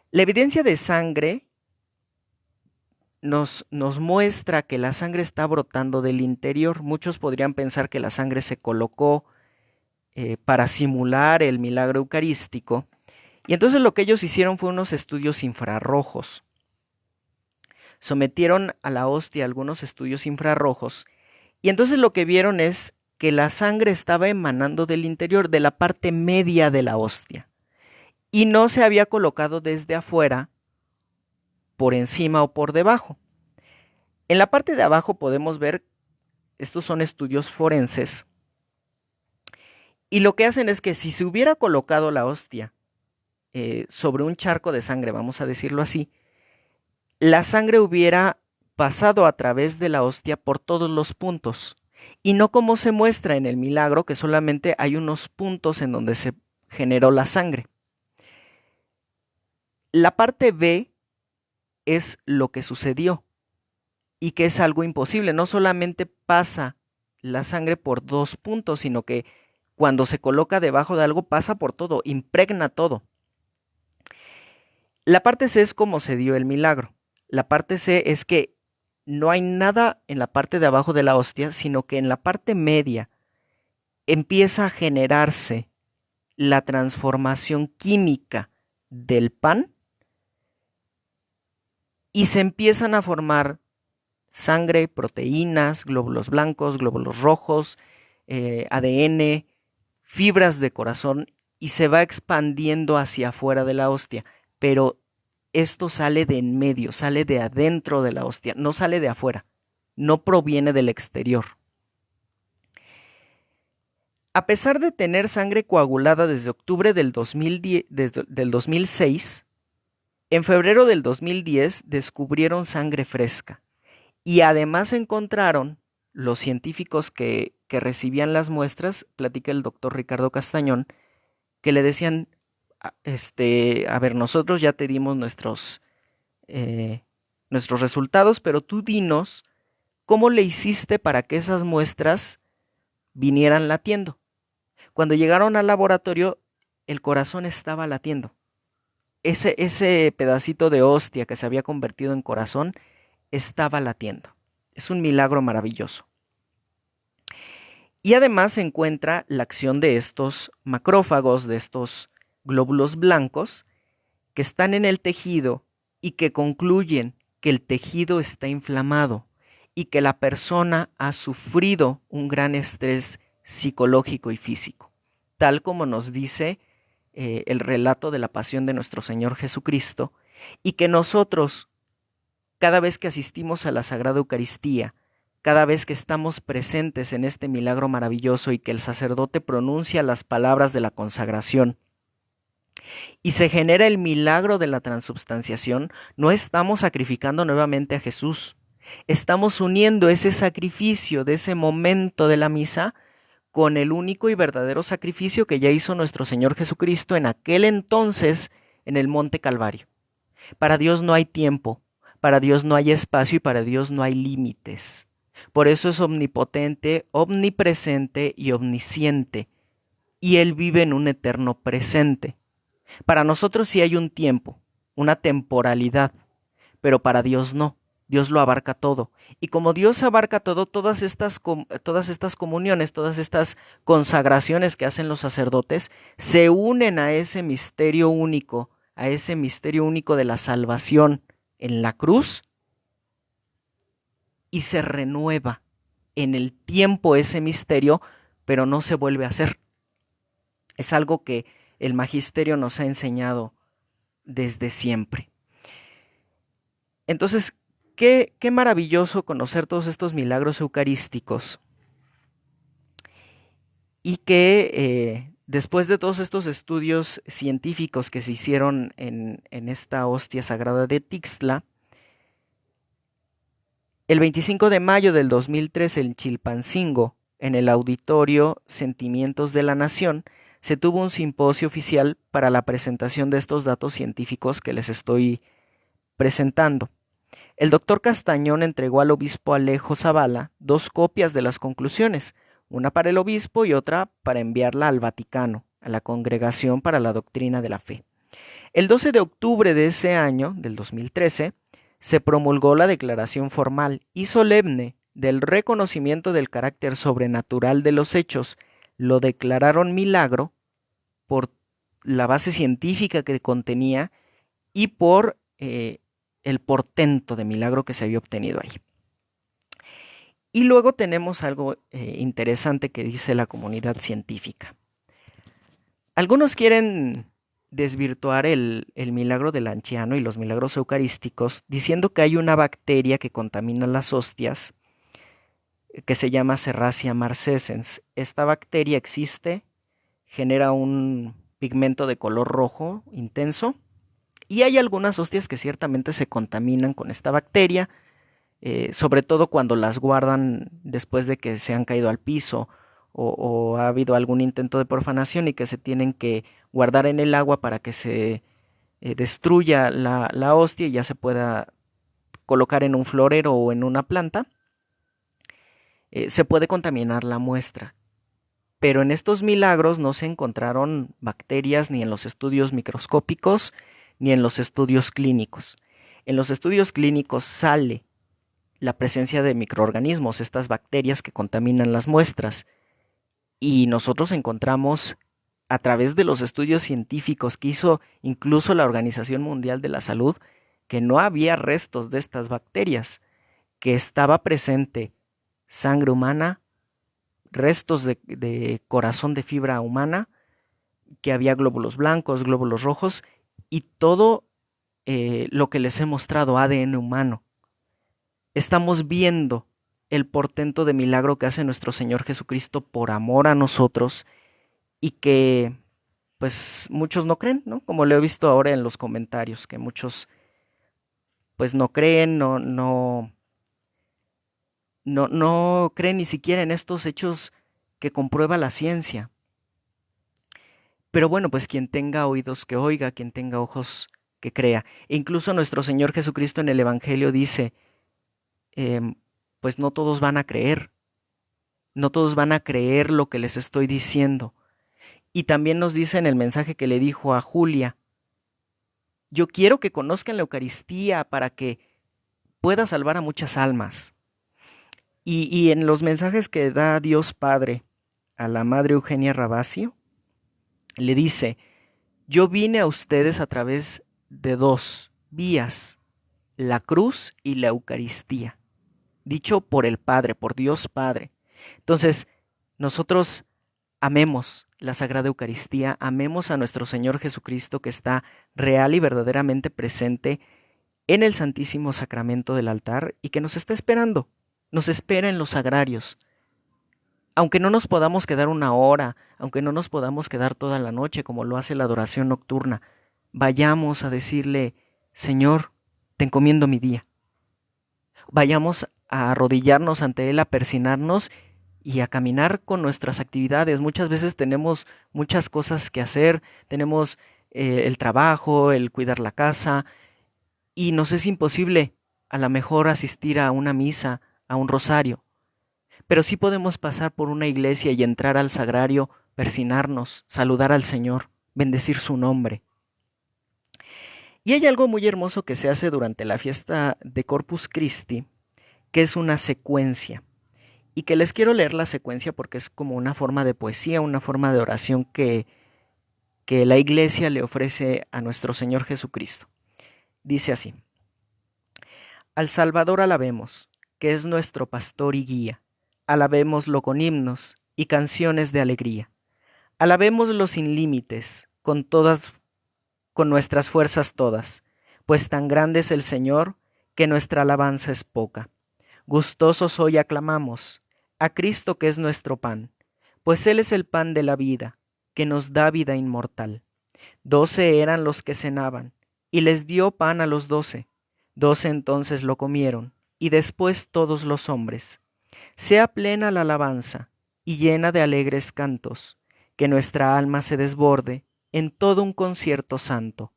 La evidencia de sangre nos muestra que la sangre está brotando del interior. Muchos podrían pensar que la sangre se colocó para simular el milagro eucarístico. Y entonces lo que ellos hicieron fue unos estudios infrarrojos. Sometieron a la hostia algunos estudios infrarrojos y entonces lo que vieron es que la sangre estaba emanando del interior, de la parte media de la hostia, y no se había colocado desde afuera, por encima o por debajo. En la parte de abajo podemos ver, estos son estudios forenses, y lo que hacen es que si se hubiera colocado la hostia sobre un charco de sangre, vamos a decirlo así, la sangre hubiera pasado a través de la hostia por todos los puntos, y no como se muestra en el milagro, que solamente hay unos puntos en donde se generó la sangre. La parte B es lo que sucedió y que es algo imposible. No solamente pasa la sangre por 2 puntos, sino que cuando se coloca debajo de algo pasa por todo, impregna todo. La parte C es como se dio el milagro. La parte C es que no hay nada en la parte de abajo de la hostia, sino que en la parte media empieza a generarse la transformación química del pan y se empiezan a formar sangre, proteínas, glóbulos blancos, glóbulos rojos, ADN, fibras de corazón, y se va expandiendo hacia afuera de la hostia. Pero esto sale de en medio, sale de adentro de la hostia, no sale de afuera, no proviene del exterior. A pesar de tener sangre coagulada desde octubre del 2010, del 2006, en febrero del 2010 descubrieron sangre fresca y además encontraron los científicos que recibían las muestras, platica el doctor Ricardo Castañón, que le decían, a ver, nosotros ya te dimos nuestros resultados, pero tú dinos cómo le hiciste para que esas muestras vinieran latiendo. Cuando llegaron al laboratorio, el corazón estaba latiendo. Ese pedacito de hostia que se había convertido en corazón estaba latiendo. Es un milagro maravilloso. Y además se encuentra la acción de estos macrófagos, de estos glóbulos blancos, que están en el tejido y que concluyen que el tejido está inflamado y que la persona ha sufrido un gran estrés psicológico y físico, tal como nos dice el relato de la pasión de nuestro Señor Jesucristo, y que nosotros, cada vez que asistimos a la Sagrada Eucaristía, cada vez que estamos presentes en este milagro maravilloso y que el sacerdote pronuncia las palabras de la consagración y se genera el milagro de la transubstanciación, no estamos sacrificando nuevamente a Jesús. Estamos uniendo ese sacrificio de ese momento de la misa con el único y verdadero sacrificio que ya hizo nuestro Señor Jesucristo en aquel entonces en el Monte Calvario. Para Dios no hay tiempo, para Dios no hay espacio y para Dios no hay límites. Por eso es omnipotente, omnipresente y omnisciente. Y Él vive en un eterno presente. Para nosotros sí hay un tiempo, una temporalidad, pero para Dios no. Dios lo abarca todo. Y como Dios abarca todo, todas estas comuniones, todas estas consagraciones que hacen los sacerdotes, se unen a ese misterio único de la salvación en la cruz, y se renueva en el tiempo ese misterio, pero no se vuelve a hacer. Es algo que el magisterio nos ha enseñado desde siempre. Entonces, qué maravilloso conocer todos estos milagros eucarísticos y que después de todos estos estudios científicos que se hicieron en esta hostia sagrada de Tixtla, el 25 de mayo del 2013 en Chilpancingo, en el auditorio Sentimientos de la Nación, se tuvo un simposio oficial para la presentación de estos datos científicos que les estoy presentando. El doctor Castañón entregó al obispo Alejo Zavala 2 copias de las conclusiones, una para el obispo y otra para enviarla al Vaticano, a la Congregación para la Doctrina de la Fe. El 12 de octubre de ese año, del 2013, se promulgó la declaración formal y solemne del reconocimiento del carácter sobrenatural de los hechos. Lo declararon milagro por la base científica que contenía y por el portento de milagro que se había obtenido ahí. Y luego tenemos algo interesante que dice la comunidad científica. Algunos quieren desvirtuar el milagro del anciano y los milagros eucarísticos diciendo que hay una bacteria que contamina las hostias que se llama Serratia marcescens. Esta bacteria existe, genera un pigmento de color rojo intenso y hay algunas hostias que ciertamente se contaminan con esta bacteria, sobre todo cuando las guardan después de que se han caído al piso o ha habido algún intento de profanación y que se tienen que guardar en el agua para que se destruya la hostia y ya se pueda colocar en un florero o en una planta. Se puede contaminar la muestra. Pero en estos milagros no se encontraron bacterias ni en los estudios microscópicos ni en los estudios clínicos. En los estudios clínicos sale la presencia de microorganismos, estas bacterias que contaminan las muestras. Y nosotros encontramos, a través de los estudios científicos que hizo incluso la Organización Mundial de la Salud, que no había restos de estas bacterias, que estaba presente sangre humana, restos de corazón de fibra humana, que había glóbulos blancos, glóbulos rojos, y todo lo que les he mostrado, ADN humano. Estamos viendo el portento de milagro que hace nuestro Señor Jesucristo por amor a nosotros y que pues muchos no creen, ¿no? Como lo he visto ahora en los comentarios, que muchos pues no creen, no creen ni siquiera en estos hechos que comprueba la ciencia. Pero bueno, pues quien tenga oídos que oiga, quien tenga ojos que crea. E incluso nuestro Señor Jesucristo en el Evangelio dice, pues no todos van a creer, no todos van a creer lo que les estoy diciendo. Y también nos dice en el mensaje que le dijo a Julia, yo quiero que conozcan la Eucaristía para que pueda salvar a muchas almas. Y en los mensajes que da Dios Padre a la Madre Eugenia Ravasio, le dice, yo vine a ustedes a través de dos vías, la cruz y la Eucaristía, dicho por el Padre, por Dios Padre. Entonces, nosotros amemos la Sagrada Eucaristía, amemos a nuestro Señor Jesucristo que está real y verdaderamente presente en el Santísimo Sacramento del altar y que nos está esperando, nos espera en los sagrarios. Aunque no nos podamos quedar una hora, aunque no nos podamos quedar toda la noche como lo hace la adoración nocturna, vayamos a decirle, Señor, te encomiendo mi día. Vayamos a arrodillarnos ante Él, a persignarnos y a caminar con nuestras actividades. Muchas veces tenemos muchas cosas que hacer, tenemos el trabajo, el cuidar la casa, y nos es imposible a lo mejor asistir a una misa, a un rosario. Pero sí podemos pasar por una iglesia y entrar al sagrario, persignarnos, saludar al Señor, bendecir su nombre. Y hay algo muy hermoso que se hace durante la fiesta de Corpus Christi, que es una secuencia. Y que les quiero leer la secuencia porque es como una forma de poesía, una forma de oración que la iglesia le ofrece a nuestro Señor Jesucristo. Dice así: al Salvador alabemos, que es nuestro pastor y guía. Alabémoslo con himnos y canciones de alegría. Alabémoslo sin límites, con nuestras fuerzas todas, pues tan grande es el Señor que nuestra alabanza es poca. Gustosos hoy aclamamos a Cristo que es nuestro pan, pues Él es el pan de la vida, que nos da vida inmortal. 12 eran los que cenaban, y les dio pan a los 12. 12 entonces lo comieron, y después todos los hombres. Sea plena la alabanza, y llena de alegres cantos, que nuestra alma se desborde en todo un concierto santo.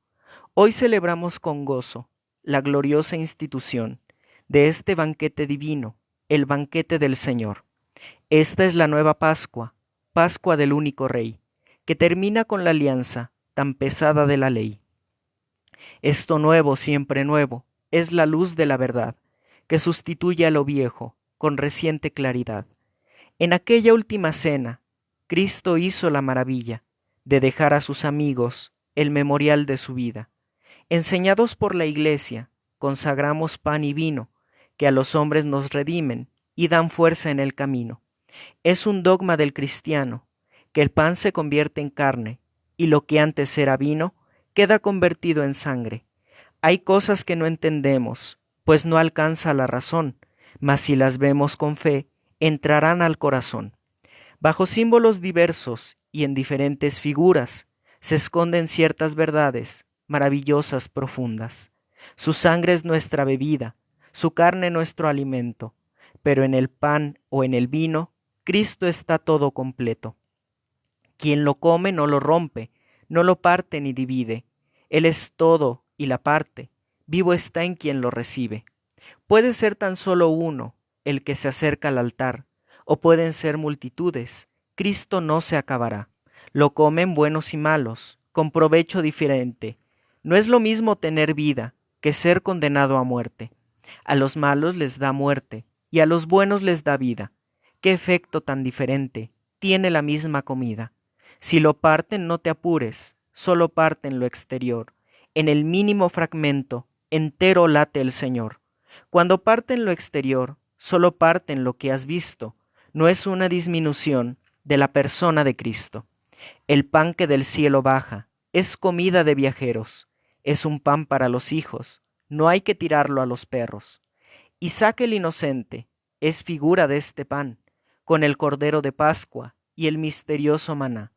Hoy celebramos con gozo la gloriosa institución de este banquete divino, el banquete del Señor. Esta es la nueva Pascua, Pascua del único Rey, que termina con la alianza tan pesada de la ley. Esto nuevo, siempre nuevo, es la luz de la verdad, que sustituye a lo viejo con reciente claridad. En aquella última cena, Cristo hizo la maravilla de dejar a sus amigos el memorial de su vida. Enseñados por la Iglesia, consagramos pan y vino, que a los hombres nos redimen y dan fuerza en el camino. Es un dogma del cristiano, que el pan se convierte en carne, y lo que antes era vino, queda convertido en sangre. Hay cosas que no entendemos, pues no alcanza la razón, mas si las vemos con fe, entrarán al corazón. Bajo símbolos diversos y en diferentes figuras, se esconden ciertas verdades, maravillosas, profundas. Su sangre es nuestra bebida, su carne nuestro alimento, pero en el pan o en el vino, Cristo está todo completo. Quien lo come no lo rompe, no lo parte ni divide. Él es todo y la parte, vivo está en quien lo recibe. Puede ser tan solo uno el que se acerca al altar, o pueden ser multitudes. Cristo no se acabará. Lo comen buenos y malos, con provecho diferente. No es lo mismo tener vida que ser condenado a muerte. A los malos les da muerte, y a los buenos les da vida. ¿Qué efecto tan diferente tiene la misma comida? Si lo parten, no te apures, solo parten lo exterior. En el mínimo fragmento, entero late el Señor. Cuando parten lo exterior, solo parten lo que has visto. No es una disminución de la persona de Cristo. El pan que del cielo baja es comida de viajeros. es un pan para los hijos, no hay que tirarlo a los perros. Isaac el inocente es figura de este pan, con el cordero de Pascua y el misterioso maná.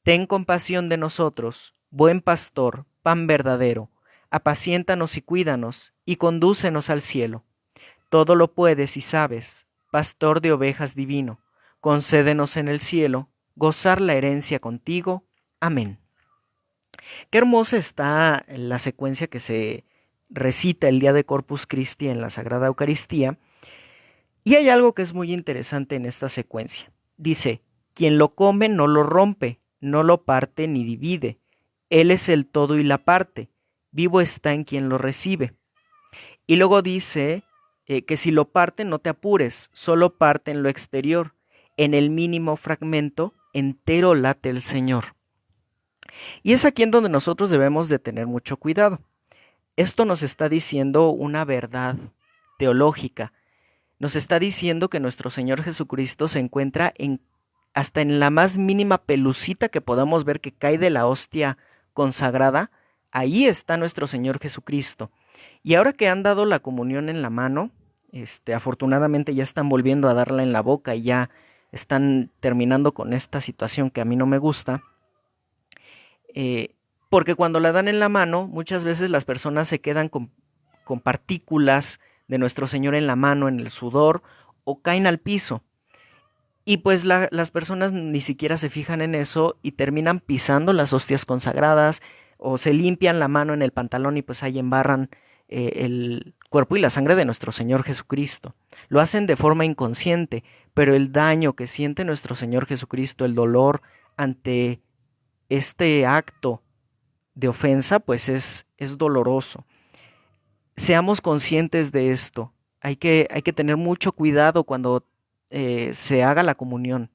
Ten compasión de nosotros, buen pastor, pan verdadero, apaciéntanos y cuídanos, y condúcenos al cielo. Todo lo puedes y sabes, pastor de ovejas divino, concédenos en el cielo gozar la herencia contigo. Amén. Qué hermosa está la secuencia que se recita el día de Corpus Christi en la Sagrada Eucaristía. Y hay algo que es muy interesante en esta secuencia. Dice, quien lo come no lo rompe, no lo parte ni divide. Él es el todo y la parte. Vivo está en quien lo recibe. Y luego dice que si lo parte no te apures, solo parte en lo exterior. En el mínimo fragmento entero late el Señor. Y es aquí en donde nosotros debemos de tener mucho cuidado. Esto nos está diciendo una verdad teológica. Nos está diciendo que nuestro Señor Jesucristo se encuentra hasta en la más mínima pelucita que podamos ver que cae de la hostia consagrada. Ahí está nuestro Señor Jesucristo. Y ahora que han dado la comunión en la mano, afortunadamente ya están volviendo a darla en la boca y ya están terminando con esta situación que a mí no me gusta. Porque cuando la dan en la mano, muchas veces las personas se quedan con partículas de nuestro Señor en la mano, en el sudor, o caen al piso. Y pues las personas ni siquiera se fijan en eso y terminan pisando las hostias consagradas, o se limpian la mano en el pantalón y pues ahí embarran el cuerpo y la sangre de nuestro Señor Jesucristo. Lo hacen de forma inconsciente, pero el daño que siente nuestro Señor Jesucristo, el dolor ante este acto de ofensa, pues es doloroso. Seamos conscientes de esto. Hay que tener mucho cuidado cuando se haga la comunión.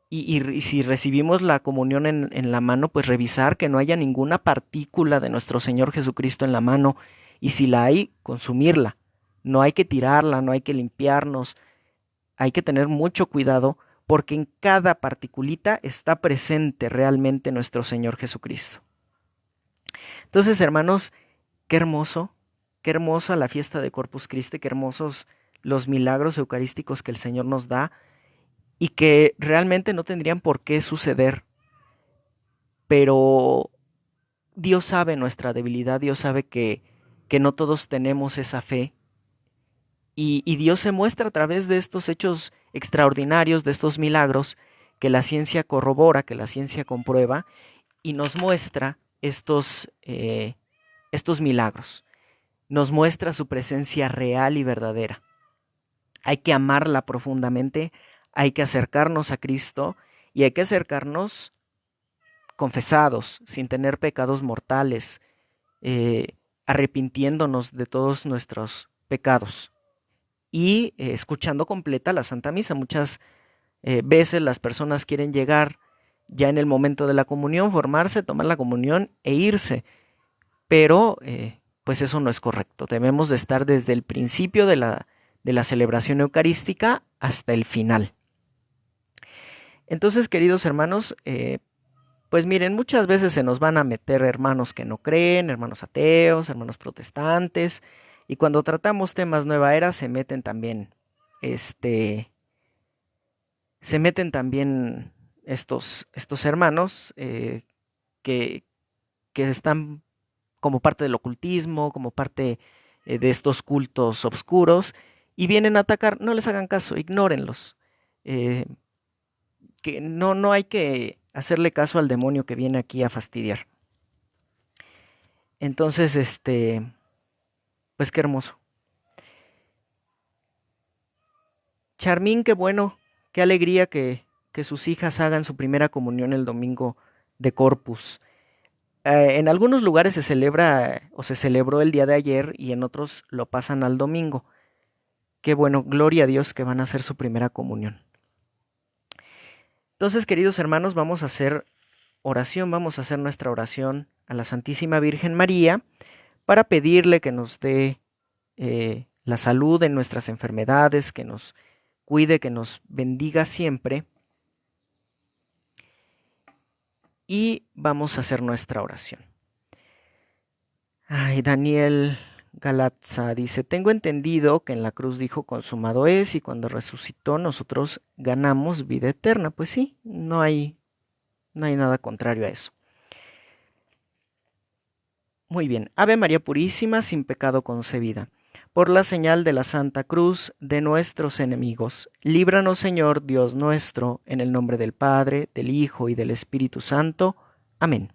Y si recibimos la comunión en la mano, pues revisar que no haya ninguna partícula de nuestro Señor Jesucristo en la mano. Y si la hay, consumirla. No hay que tirarla, no hay que limpiarnos. Hay que tener mucho cuidado porque en cada particulita está presente realmente nuestro Señor Jesucristo. Entonces, hermanos, qué hermosa la fiesta de Corpus Christi, qué hermosos los milagros eucarísticos que el Señor nos da y que realmente no tendrían por qué suceder. Pero Dios sabe nuestra debilidad, Dios sabe que no todos tenemos esa fe. Y Dios se muestra a través de estos hechos extraordinarios, de estos milagros, que la ciencia corrobora, que la ciencia comprueba, y nos muestra estos milagros. Nos muestra su presencia real y verdadera. Hay que amarla profundamente, hay que acercarnos a Cristo y hay que acercarnos confesados, sin tener pecados mortales, arrepintiéndonos de todos nuestros pecados y escuchando completa la Santa Misa. Muchas veces las personas quieren llegar ya en el momento de la comunión, formarse, tomar la comunión e irse, pero pues eso no es correcto. Debemos de estar desde el principio de la celebración eucarística hasta el final. Entonces, queridos hermanos, pues miren, muchas veces se nos van a meter hermanos que no creen, hermanos ateos, hermanos protestantes, y cuando tratamos temas nueva era se meten también, estos hermanos que están como parte del ocultismo, como parte de estos cultos obscuros, y vienen a atacar. No les hagan caso, ignórenlos. Que no hay que hacerle caso al demonio que viene aquí a fastidiar. Entonces, pues qué hermoso. Charmín, qué bueno, qué alegría que sus hijas hagan su primera comunión el domingo de Corpus. En algunos lugares se celebra o se celebró el día de ayer y en otros lo pasan al domingo. Qué bueno, gloria a Dios que van a hacer su primera comunión. Entonces, queridos hermanos, vamos a hacer oración, vamos a hacer nuestra oración a la Santísima Virgen María para pedirle que nos dé la salud en nuestras enfermedades, que nos cuide, que nos bendiga siempre. Y vamos a hacer nuestra oración. Ay, Daniel Galatza dice, tengo entendido que en la cruz dijo consumado es y cuando resucitó nosotros ganamos vida eterna. Pues sí, no hay nada contrario a eso. Muy bien, Ave María Purísima, sin pecado concebida. Por la señal de la Santa Cruz de nuestros enemigos, líbranos Señor Dios nuestro, en el nombre del Padre, del Hijo y del Espíritu Santo. Amén.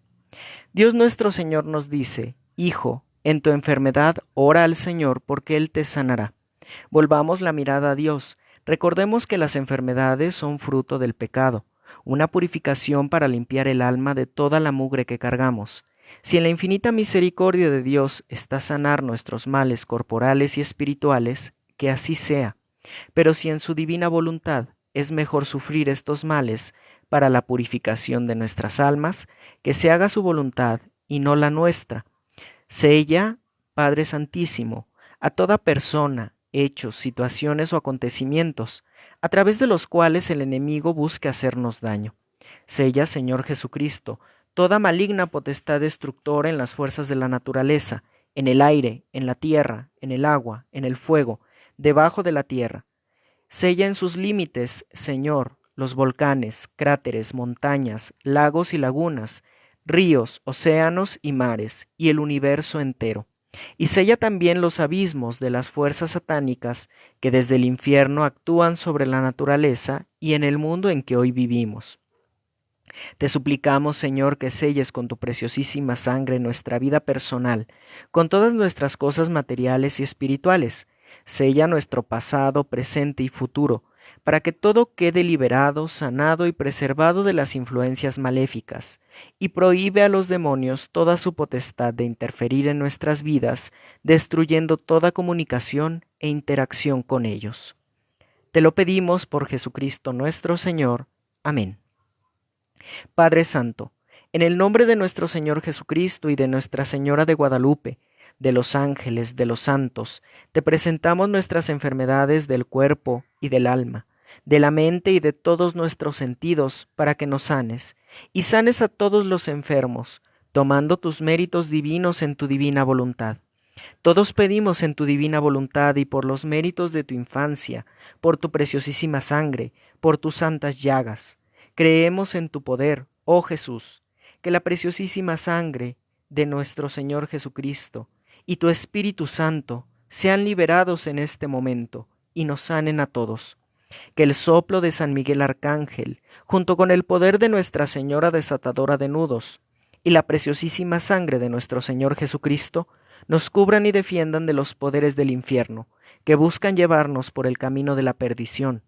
Dios nuestro Señor nos dice, Hijo, en tu enfermedad ora al Señor porque Él te sanará. Volvamos la mirada a Dios. Recordemos que las enfermedades son fruto del pecado, una purificación para limpiar el alma de toda la mugre que cargamos. Si en la infinita misericordia de Dios está sanar nuestros males corporales y espirituales, que así sea. Pero si en su divina voluntad es mejor sufrir estos males para la purificación de nuestras almas, que se haga su voluntad y no la nuestra. Sella, Padre Santísimo, a toda persona, hechos, situaciones o acontecimientos, a través de los cuales el enemigo busque hacernos daño. Sella, Señor Jesucristo, toda maligna potestad destructora en las fuerzas de la naturaleza, en el aire, en la tierra, en el agua, en el fuego, debajo de la tierra. Sella en sus límites, Señor, los volcanes, cráteres, montañas, lagos y lagunas, ríos, océanos y mares, y el universo entero. Y sella también los abismos de las fuerzas satánicas que desde el infierno actúan sobre la naturaleza y en el mundo en que hoy vivimos. Te suplicamos, Señor, que selles con tu preciosísima sangre nuestra vida personal, con todas nuestras cosas materiales y espirituales. Sella nuestro pasado, presente y futuro, para que todo quede liberado, sanado y preservado de las influencias maléficas, y prohíbe a los demonios toda su potestad de interferir en nuestras vidas, destruyendo toda comunicación e interacción con ellos. Te lo pedimos por Jesucristo nuestro Señor. Amén. Padre Santo, en el nombre de nuestro Señor Jesucristo y de Nuestra Señora de Guadalupe, de los ángeles, de los santos, te presentamos nuestras enfermedades del cuerpo y del alma, de la mente y de todos nuestros sentidos, para que nos sanes, y sanes a todos los enfermos, tomando tus méritos divinos en tu divina voluntad. Todos pedimos en tu divina voluntad y por los méritos de tu infancia, por tu preciosísima sangre, por tus santas llagas. Creemos en tu poder, oh Jesús, que la preciosísima sangre de nuestro Señor Jesucristo y tu Espíritu Santo sean liberados en este momento y nos sanen a todos. Que el soplo de San Miguel Arcángel, junto con el poder de Nuestra Señora desatadora de nudos y la preciosísima sangre de nuestro Señor Jesucristo, nos cubran y defiendan de los poderes del infierno, que buscan llevarnos por el camino de la perdición.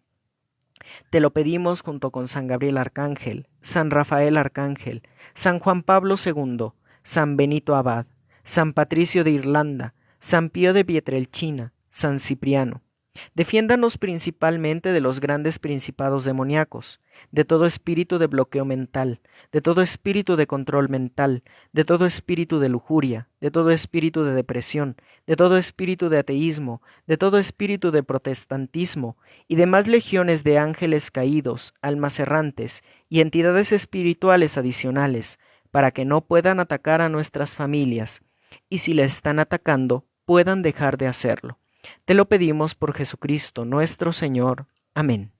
Te lo pedimos junto con San Gabriel Arcángel, San Rafael Arcángel, San Juan Pablo II, San Benito Abad, San Patricio de Irlanda, San Pío de Pietrelcina, San Cipriano. Defiéndanos principalmente de los grandes principados demoníacos, de todo espíritu de bloqueo mental, de todo espíritu de control mental, de todo espíritu de lujuria, de todo espíritu de depresión, de todo espíritu de ateísmo, de todo espíritu de protestantismo y demás legiones de ángeles caídos, almas errantes y entidades espirituales adicionales, para que no puedan atacar a nuestras familias, y si le están atacando, puedan dejar de hacerlo. Te lo pedimos por Jesucristo nuestro Señor. Amén.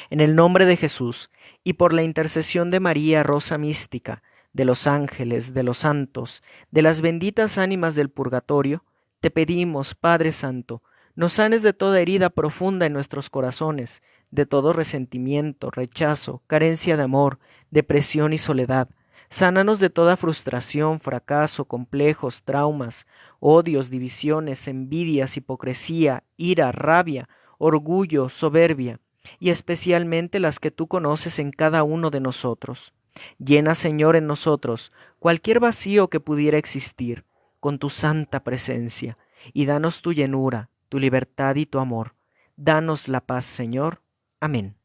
En el nombre de Jesús, y por la intercesión de María, Rosa Mística, de los ángeles, de los santos, de las benditas ánimas del purgatorio, te pedimos, Padre Santo, nos sanes de toda herida profunda en nuestros corazones, de todo resentimiento, rechazo, carencia de amor, depresión y soledad. Sánanos de toda frustración, fracaso, complejos, traumas, odios, divisiones, envidias, hipocresía, ira, rabia, orgullo, soberbia, y especialmente las que tú conoces en cada uno de nosotros. Llena, Señor, en nosotros cualquier vacío que pudiera existir con tu santa presencia, y danos tu llenura, tu libertad y tu amor. Danos la paz, Señor. Amén.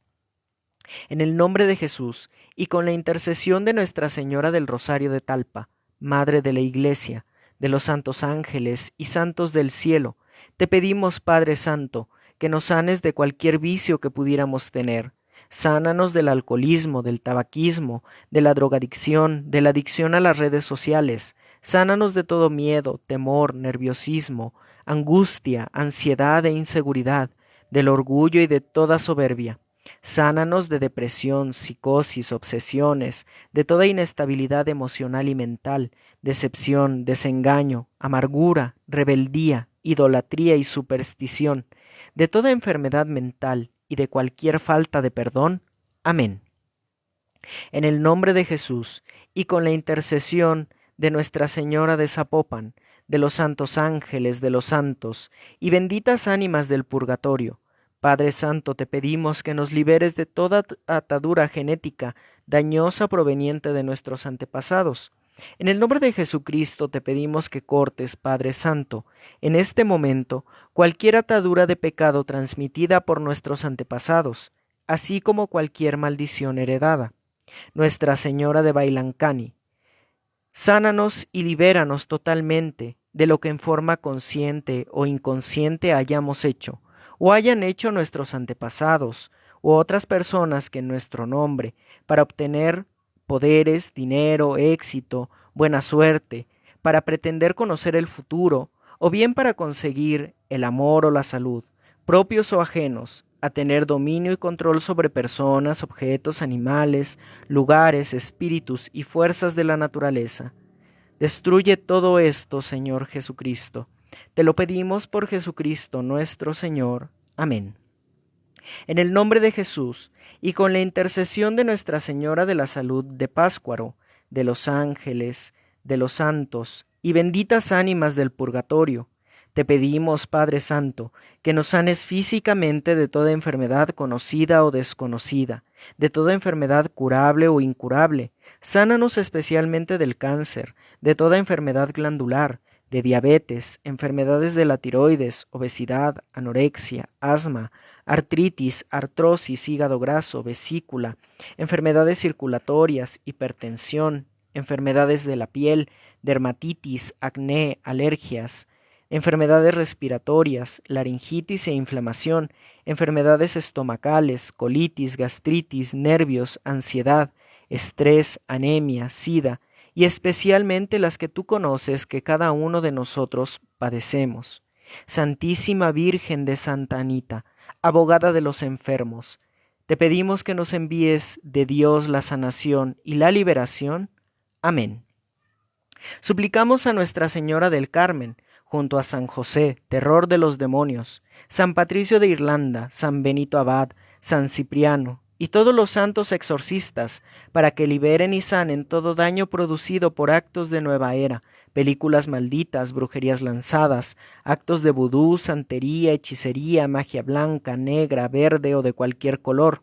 En el nombre de Jesús, y con la intercesión de Nuestra Señora del Rosario de Talpa, Madre de la Iglesia, de los santos ángeles y santos del cielo, te pedimos, Padre Santo, que nos sanes de cualquier vicio que pudiéramos tener. Sánanos del alcoholismo, del tabaquismo, de la drogadicción, de la adicción a las redes sociales, Sánanos de todo miedo, temor, nerviosismo, angustia, ansiedad e inseguridad, del orgullo y de toda soberbia. Sánanos de depresión, psicosis, obsesiones, de toda inestabilidad emocional y mental, decepción, desengaño, amargura, rebeldía, idolatría y superstición, de toda enfermedad mental y de cualquier falta de perdón. Amén. En el nombre de Jesús y con la intercesión de Nuestra Señora de Zapopan, de los santos ángeles, de los santos y benditas ánimas del purgatorio, Padre Santo, te pedimos que nos liberes de toda atadura genética dañosa proveniente de nuestros antepasados. En el nombre de Jesucristo te pedimos que cortes, Padre Santo, en este momento cualquier atadura de pecado transmitida por nuestros antepasados, así como cualquier maldición heredada. Nuestra Señora de Bailancani, sánanos y libéranos totalmente de lo que en forma consciente o inconsciente hayamos hecho, o hayan hecho nuestros antepasados, u otras personas que en nuestro nombre, para obtener poderes, dinero, éxito, buena suerte, para pretender conocer el futuro, o bien para conseguir el amor o la salud, propios o ajenos, a tener dominio y control sobre personas, objetos, animales, lugares, espíritus y fuerzas de la naturaleza. Destruye todo esto, Señor Jesucristo. Te lo pedimos por Jesucristo nuestro Señor. Amén. En el nombre de Jesús, y con la intercesión de Nuestra Señora de la Salud de Páscuaro, de los ángeles, de los santos y benditas ánimas del purgatorio, te pedimos, Padre Santo, que nos sanes físicamente de toda enfermedad conocida o desconocida, de toda enfermedad curable o incurable. Sánanos especialmente del cáncer, de toda enfermedad glandular, de diabetes, enfermedades de la tiroides, obesidad, anorexia, asma, artritis, artrosis, hígado graso, vesícula, enfermedades circulatorias, hipertensión, enfermedades de la piel, dermatitis, acné, alergias, enfermedades respiratorias, laringitis e inflamación, enfermedades estomacales, colitis, gastritis, nervios, ansiedad, estrés, anemia, sida, y especialmente las que tú conoces que cada uno de nosotros padecemos. Santísima Virgen de Santa Anita, abogada de los enfermos, te pedimos que nos envíes de Dios la sanación y la liberación. Amén. Suplicamos a Nuestra Señora del Carmen, junto a San José, terror de los demonios, San Patricio de Irlanda, San Benito Abad, San Cipriano y todos los santos exorcistas, para que liberen y sanen todo daño producido por actos de nueva era, películas malditas, brujerías lanzadas, actos de vudú, santería, hechicería, magia blanca, negra, verde o de cualquier color.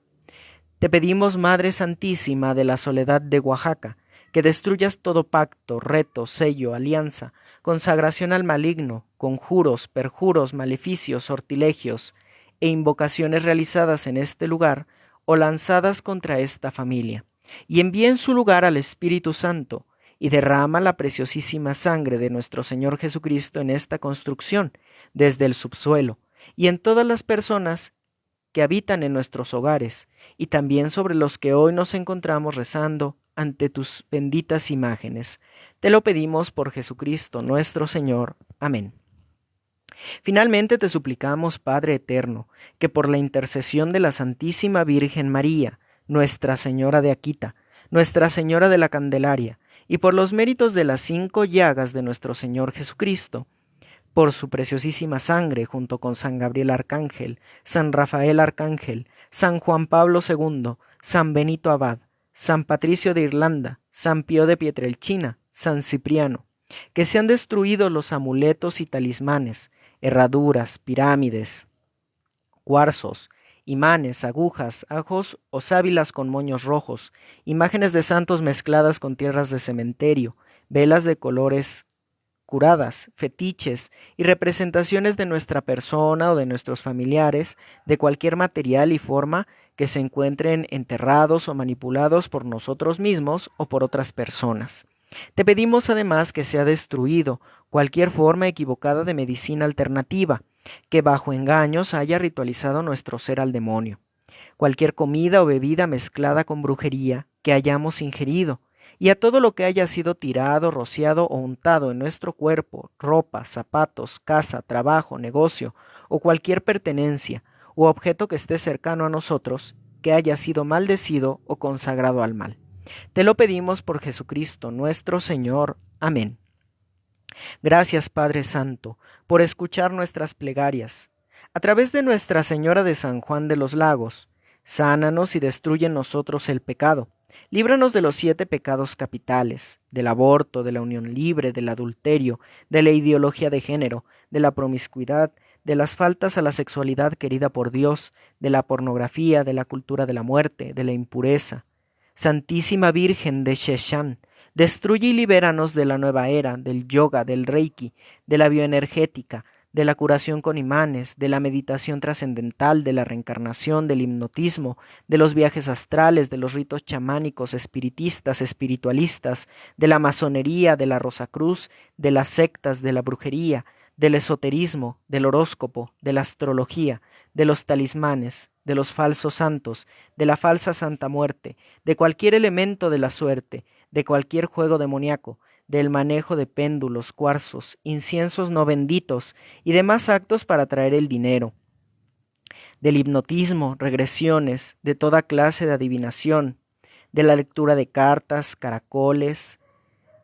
Te pedimos, Madre Santísima de la Soledad de Oaxaca, que destruyas todo pacto, reto, sello, alianza, consagración al maligno, conjuros, perjuros, maleficios, sortilegios e invocaciones realizadas en este lugar o lanzadas contra esta familia, y envía en su lugar al Espíritu Santo, y derrama la preciosísima sangre de nuestro Señor Jesucristo en esta construcción, desde el subsuelo, y en todas las personas que habitan en nuestros hogares, y también sobre los que hoy nos encontramos rezando ante tus benditas imágenes. Te lo pedimos por Jesucristo nuestro Señor. Amén. Finalmente te suplicamos, Padre eterno, que por la intercesión de la Santísima Virgen María, Nuestra Señora de Akita, Nuestra Señora de la Candelaria, y por los méritos de las 5 llagas de nuestro Señor Jesucristo, por su preciosísima sangre, junto con San Gabriel Arcángel, San Rafael Arcángel, San Juan Pablo II, San Benito Abad, San Patricio de Irlanda, San Pío de Pietrelcina, San Cipriano, que sean destruidos los amuletos y talismanes, herraduras, pirámides, cuarzos, imanes, agujas, ajos o sábilas con moños rojos, imágenes de santos mezcladas con tierras de cementerio, velas de colores curadas, fetiches y representaciones de nuestra persona o de nuestros familiares, de cualquier material y forma que se encuentren enterrados o manipulados por nosotros mismos o por otras personas. Te pedimos además que sea destruido cualquier forma equivocada de medicina alternativa, que bajo engaños haya ritualizado nuestro ser al demonio, cualquier comida o bebida mezclada con brujería que hayamos ingerido, y a todo lo que haya sido tirado, rociado o untado en nuestro cuerpo, ropa, zapatos, casa, trabajo, negocio o cualquier pertenencia u objeto que esté cercano a nosotros, que haya sido maldecido o consagrado al mal. Te lo pedimos por Jesucristo nuestro Señor. Amén. Gracias, Padre Santo, por escuchar nuestras plegarias. A través de Nuestra Señora de San Juan de los Lagos, sánanos y destruye en nosotros el pecado. Líbranos de los 7 pecados capitales, del aborto, de la unión libre, del adulterio, de la ideología de género, de la promiscuidad, de las faltas a la sexualidad querida por Dios, de la pornografía, de la cultura de la muerte, de la impureza. Santísima Virgen de Sheshan, destruye y libéranos de la nueva era, del yoga, del reiki, de la bioenergética, de la curación con imanes, de la meditación trascendental, de la reencarnación, del hipnotismo, de los viajes astrales, de los ritos chamánicos, espiritistas, espiritualistas, de la masonería, de la Rosacruz, de las sectas, de la brujería, del esoterismo, del horóscopo, de la astrología, de los talismanes, de los falsos santos, de la falsa santa muerte, de cualquier elemento de la suerte, de cualquier juego demoníaco, del manejo de péndulos, cuarzos, inciensos no benditos y demás actos para atraer el dinero, del hipnotismo, regresiones, de toda clase de adivinación, de la lectura de cartas, caracoles,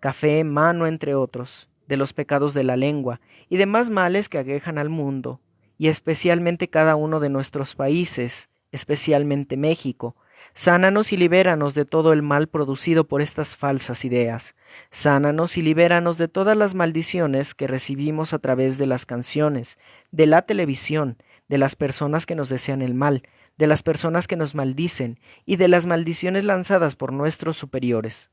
café, mano, entre otros, de los pecados de la lengua y demás males que aquejan al mundo, y especialmente cada uno de nuestros países, especialmente México. Sánanos y libéranos de todo el mal producido por estas falsas ideas. Sánanos y libéranos de todas las maldiciones que recibimos a través de las canciones, de la televisión, de las personas que nos desean el mal, de las personas que nos maldicen y de las maldiciones lanzadas por nuestros superiores.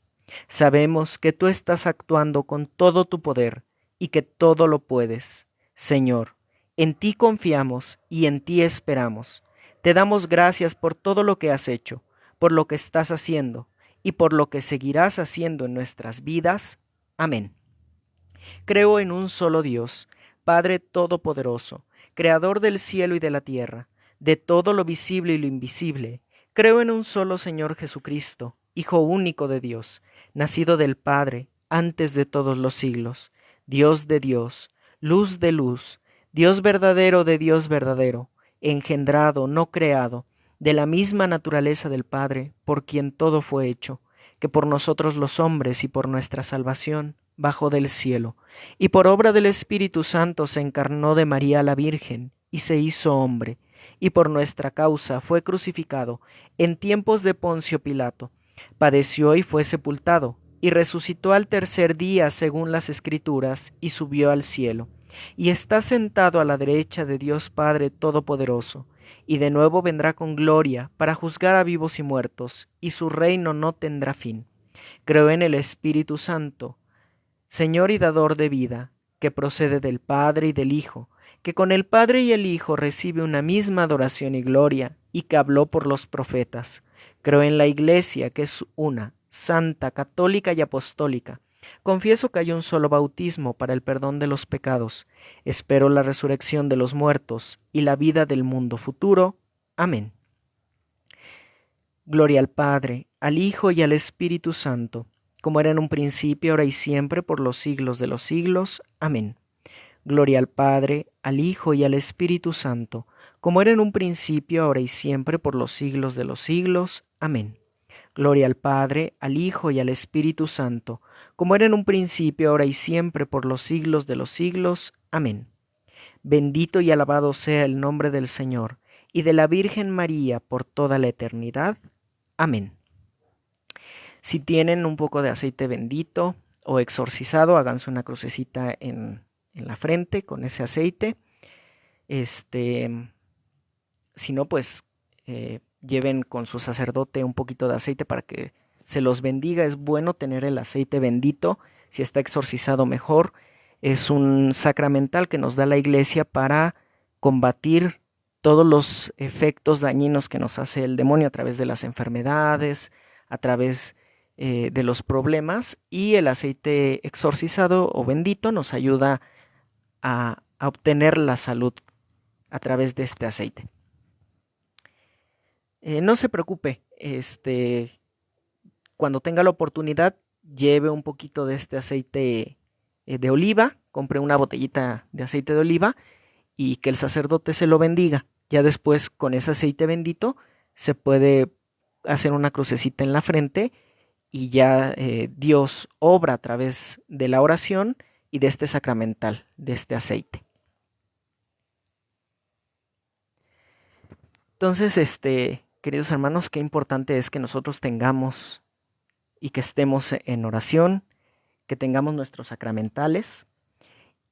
Sabemos que tú estás actuando con todo tu poder y que todo lo puedes. Señor, en ti confiamos y en ti esperamos. Te damos gracias por todo lo que has hecho, por lo que estás haciendo y por lo que seguirás haciendo en nuestras vidas. Amén. Creo en un solo Dios, Padre Todopoderoso, Creador del cielo y de la tierra, de todo lo visible y lo invisible. Creo en un solo Señor Jesucristo, Hijo único de Dios, nacido del Padre, antes de todos los siglos, Dios de Dios, luz de luz, Dios verdadero de Dios verdadero, engendrado, no creado, de la misma naturaleza del Padre, por quien todo fue hecho, que por nosotros los hombres y por nuestra salvación bajó del cielo, y por obra del Espíritu Santo se encarnó de María la Virgen, y se hizo hombre, y por nuestra causa fue crucificado en tiempos de Poncio Pilato, padeció y fue sepultado, y resucitó al tercer día según las Escrituras, y subió al cielo, y está sentado a la derecha de Dios Padre Todopoderoso, y de nuevo vendrá con gloria para juzgar a vivos y muertos, y su reino no tendrá fin. Creo en el Espíritu Santo, Señor y dador de vida, que procede del Padre y del Hijo, que con el Padre y el Hijo recibe una misma adoración y gloria, y que habló por los profetas. Creo en la Iglesia, que es una, santa, católica y apostólica. Confieso que hay un solo bautismo para el perdón de los pecados. Espero la resurrección de los muertos y la vida del mundo futuro. Amén. Gloria al Padre, al Hijo y al Espíritu Santo, como era en un principio, ahora y siempre, por los siglos de los siglos. Amén. Gloria al Padre, al Hijo y al Espíritu Santo, como era en un principio, ahora y siempre, por los siglos de los siglos. Amén. Gloria al Padre, al Hijo y al Espíritu Santo, como era en un principio, ahora y siempre, por los siglos de los siglos. Amén. Bendito y alabado sea el nombre del Señor y de la Virgen María por toda la eternidad. Amén. Si tienen un poco de aceite bendito o exorcizado, háganse una crucecita en la frente con ese aceite. Si no, pues lleven con su sacerdote un poquito de aceite para que se los bendiga. Es bueno tener el aceite bendito. Si está exorcizado, mejor. Es un sacramental que nos da la Iglesia para combatir todos los efectos dañinos que nos hace el demonio a través de las enfermedades, a través de los problemas, y el aceite exorcizado o bendito nos ayuda a obtener la salud a través de este aceite. No se preocupe, cuando tenga la oportunidad, lleve un poquito de este aceite de oliva, compre una botellita de aceite de oliva y que el sacerdote se lo bendiga. Ya después con ese aceite bendito se puede hacer una crucecita en la frente y ya Dios obra a través de la oración y de este sacramental, de este aceite. Entonces, queridos hermanos, qué importante es que nosotros tengamos y que estemos en oración, que tengamos nuestros sacramentales.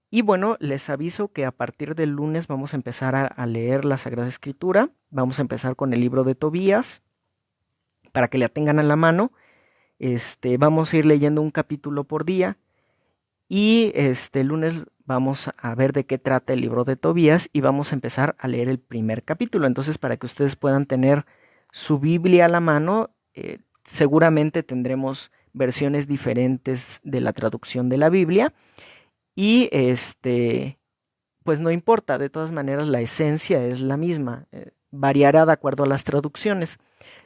Y bueno, les aviso que a partir del lunes vamos a empezar a leer la Sagrada Escritura. Vamos a empezar con el libro de Tobías, para que la tengan a la mano. Vamos a ir leyendo un capítulo por día. Y el lunes vamos a ver de qué trata el libro de Tobías y vamos a empezar a leer el primer capítulo. Entonces, para que ustedes puedan tener su Biblia a la mano, seguramente tendremos versiones diferentes de la traducción de la Biblia. Y pues no importa, de todas maneras la esencia es la misma, variará de acuerdo a las traducciones.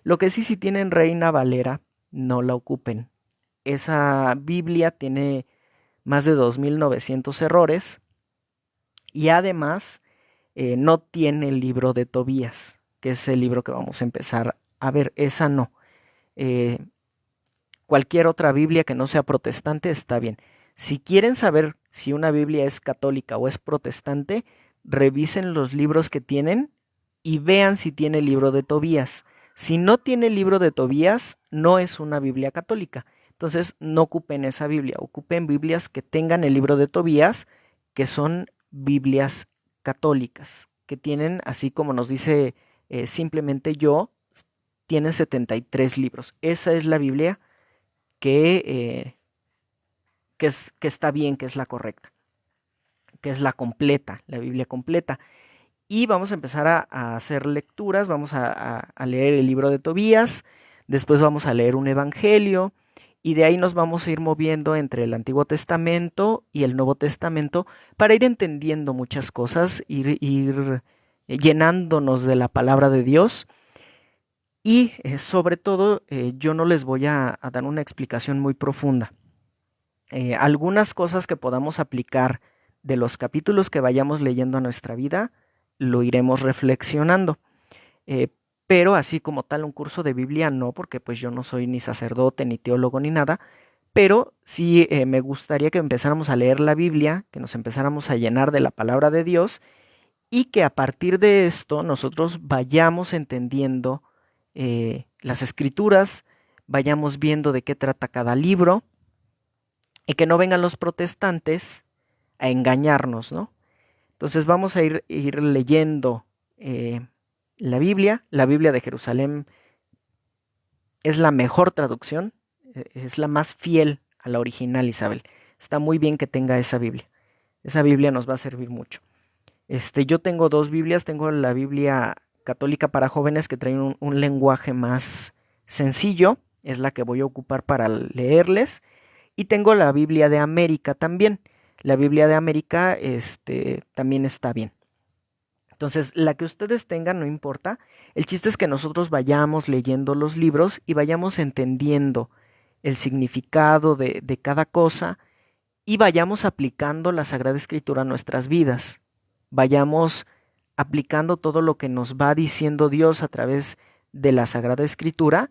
Lo que sí, si tienen Reina Valera, no la ocupen. Esa Biblia tiene más de 2.900 errores y además no tiene el libro de Tobías, que es el libro que vamos a empezar a ver. Esa no. Eh, Cualquier otra Biblia que no sea protestante está bien. Si quieren saber si una Biblia es católica o es protestante, revisen los libros que tienen y vean si tiene el libro de Tobías. Si no tiene el libro de Tobías, no es una Biblia católica. Entonces no ocupen esa Biblia, ocupen Biblias que tengan el libro de Tobías, que son Biblias católicas, que tienen, así como nos dice simplemente yo, tienen 73 libros. Esa es la Biblia que, que está bien, que es la correcta, que es la completa, la Biblia completa. Y vamos a empezar a hacer lecturas, vamos a leer el libro de Tobías, después vamos a leer un evangelio, y de ahí nos vamos a ir moviendo entre el Antiguo Testamento y el Nuevo Testamento para ir entendiendo muchas cosas, ir llenándonos de la palabra de Dios. Y sobre todo, yo no les voy a dar una explicación muy profunda. Algunas cosas que podamos aplicar de los capítulos que vayamos leyendo a nuestra vida, lo iremos reflexionando. Eh, pero así como tal un curso de Biblia no, porque pues yo no soy ni sacerdote, ni teólogo, ni nada, pero sí me gustaría que empezáramos a leer la Biblia, que nos empezáramos a llenar de la palabra de Dios y que a partir de esto nosotros vayamos entendiendo las escrituras, vayamos viendo de qué trata cada libro y que no vengan los protestantes a engañarnos, ¿no? Entonces vamos a ir leyendo la Biblia de Jerusalén es la mejor traducción, es la más fiel a la original, Isabel. Está muy bien que tenga esa Biblia. Esa Biblia nos va a servir mucho. Yo tengo dos Biblias, tengo la Biblia católica para jóvenes que trae un lenguaje más sencillo, es la que voy a ocupar para leerles, y tengo la Biblia de América también. La Biblia de América también está bien. Entonces, la que ustedes tengan no importa. El chiste es que nosotros vayamos leyendo los libros y vayamos entendiendo el significado de cada cosa y vayamos aplicando la Sagrada Escritura a nuestras vidas. Vayamos aplicando todo lo que nos va diciendo Dios a través de la Sagrada Escritura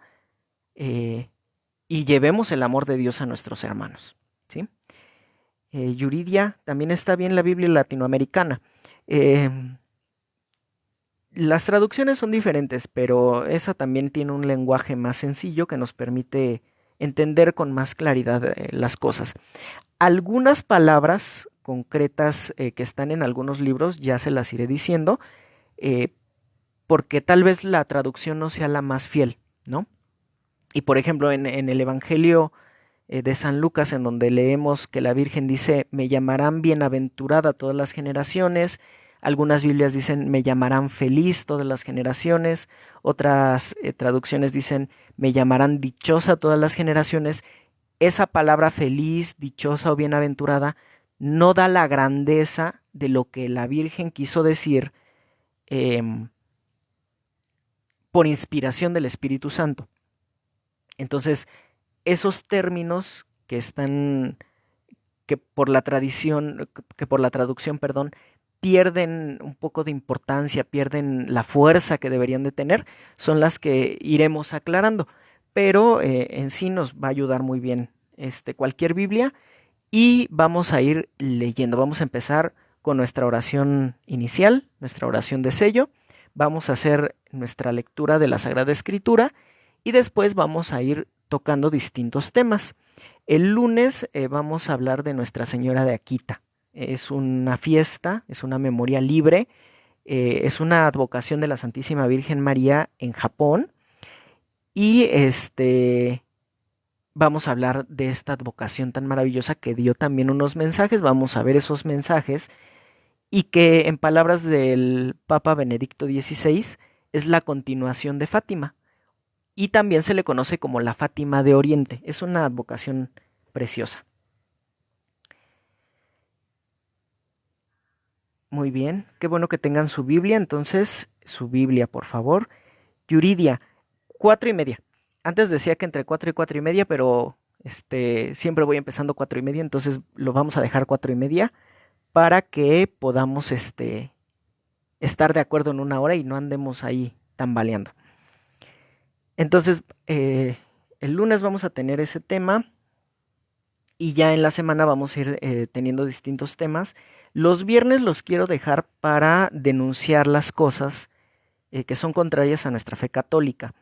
y llevemos el amor de Dios a nuestros hermanos, ¿sí? Yuridia, también está bien la Biblia latinoamericana. Las traducciones son diferentes, pero esa también tiene un lenguaje más sencillo que nos permite entender con más claridad las cosas. Algunas palabras concretas que están en algunos libros ya se las iré diciendo, eh, porque tal vez la traducción no sea la más fiel, ¿no? Y por ejemplo, en el Evangelio de San Lucas, en donde leemos que la Virgen dice, me llamarán bienaventurada todas las generaciones. Algunas Biblias dicen, me llamarán feliz todas las generaciones. Otras traducciones dicen, me llamarán dichosa todas las generaciones. Esa palabra feliz, dichosa o bienaventurada no da la grandeza de lo que la Virgen quiso decir por inspiración del Espíritu Santo. Entonces, esos términos que están, que por la tradición, que por la traducción, perdón, pierden un poco de importancia, pierden la fuerza que deberían de tener, son las que iremos aclarando. Pero en sí nos va a ayudar muy bien cualquier Biblia y vamos a ir leyendo. Vamos a empezar con nuestra oración inicial, nuestra oración de sello. Vamos a hacer nuestra lectura de la Sagrada Escritura y después vamos a ir tocando distintos temas. El lunes vamos a hablar de Nuestra Señora de Akita. Es una fiesta, es una memoria libre, es una advocación de la Santísima Virgen María en Japón y vamos a hablar de esta advocación tan maravillosa que dio también unos mensajes. Vamos a ver esos mensajes y que en palabras del Papa Benedicto XVI es la continuación de Fátima y también se le conoce como la Fátima de Oriente. Es una advocación preciosa. Muy bien, qué bueno que tengan su Biblia, entonces su Biblia, por favor. Yuridia, 4:30. Antes decía que entre 4 y 4:30, pero siempre voy empezando 4:30, entonces lo vamos a dejar 4:30 para que podamos estar de acuerdo en una hora y no andemos ahí tambaleando. Entonces, el lunes vamos a tener ese tema y ya en la semana vamos a ir teniendo distintos temas. Los viernes los quiero dejar para denunciar las cosas que son contrarias a nuestra fe católica.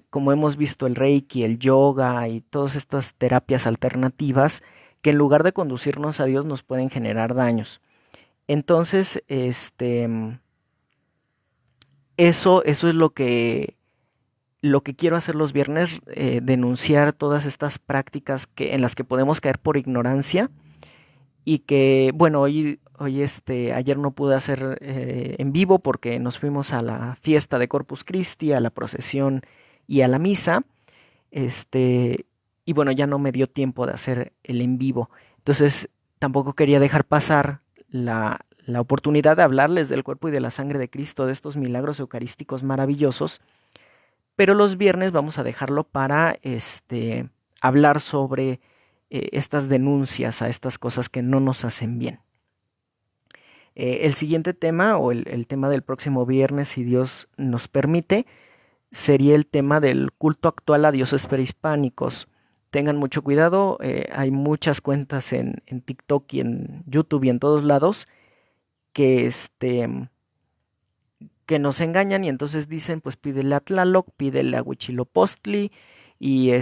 Como hemos visto el Reiki, el yoga y todas estas terapias alternativas que en lugar de conducirnos a Dios nos pueden generar daños. Entonces, eso es lo que quiero hacer los viernes, denunciar todas estas prácticas en las que podemos caer por ignorancia y que, bueno, ayer no pude hacer en vivo porque nos fuimos a la fiesta de Corpus Christi, a la procesión y a la misa, y bueno, ya no me dio tiempo de hacer el en vivo. Entonces, tampoco quería dejar pasar la oportunidad de hablarles del cuerpo y de la sangre de Cristo, de estos milagros eucarísticos maravillosos, pero los viernes vamos a dejarlo para hablar sobre estas denuncias a estas cosas que no nos hacen bien. El siguiente tema o el tema del próximo viernes, si Dios nos permite, sería el tema del culto actual a dioses prehispánicos. Tengan mucho cuidado, hay muchas cuentas en TikTok y en YouTube y en todos lados que que nos engañan y entonces dicen, pues pídele a Tlaloc, pídele a Huitzilopochtli y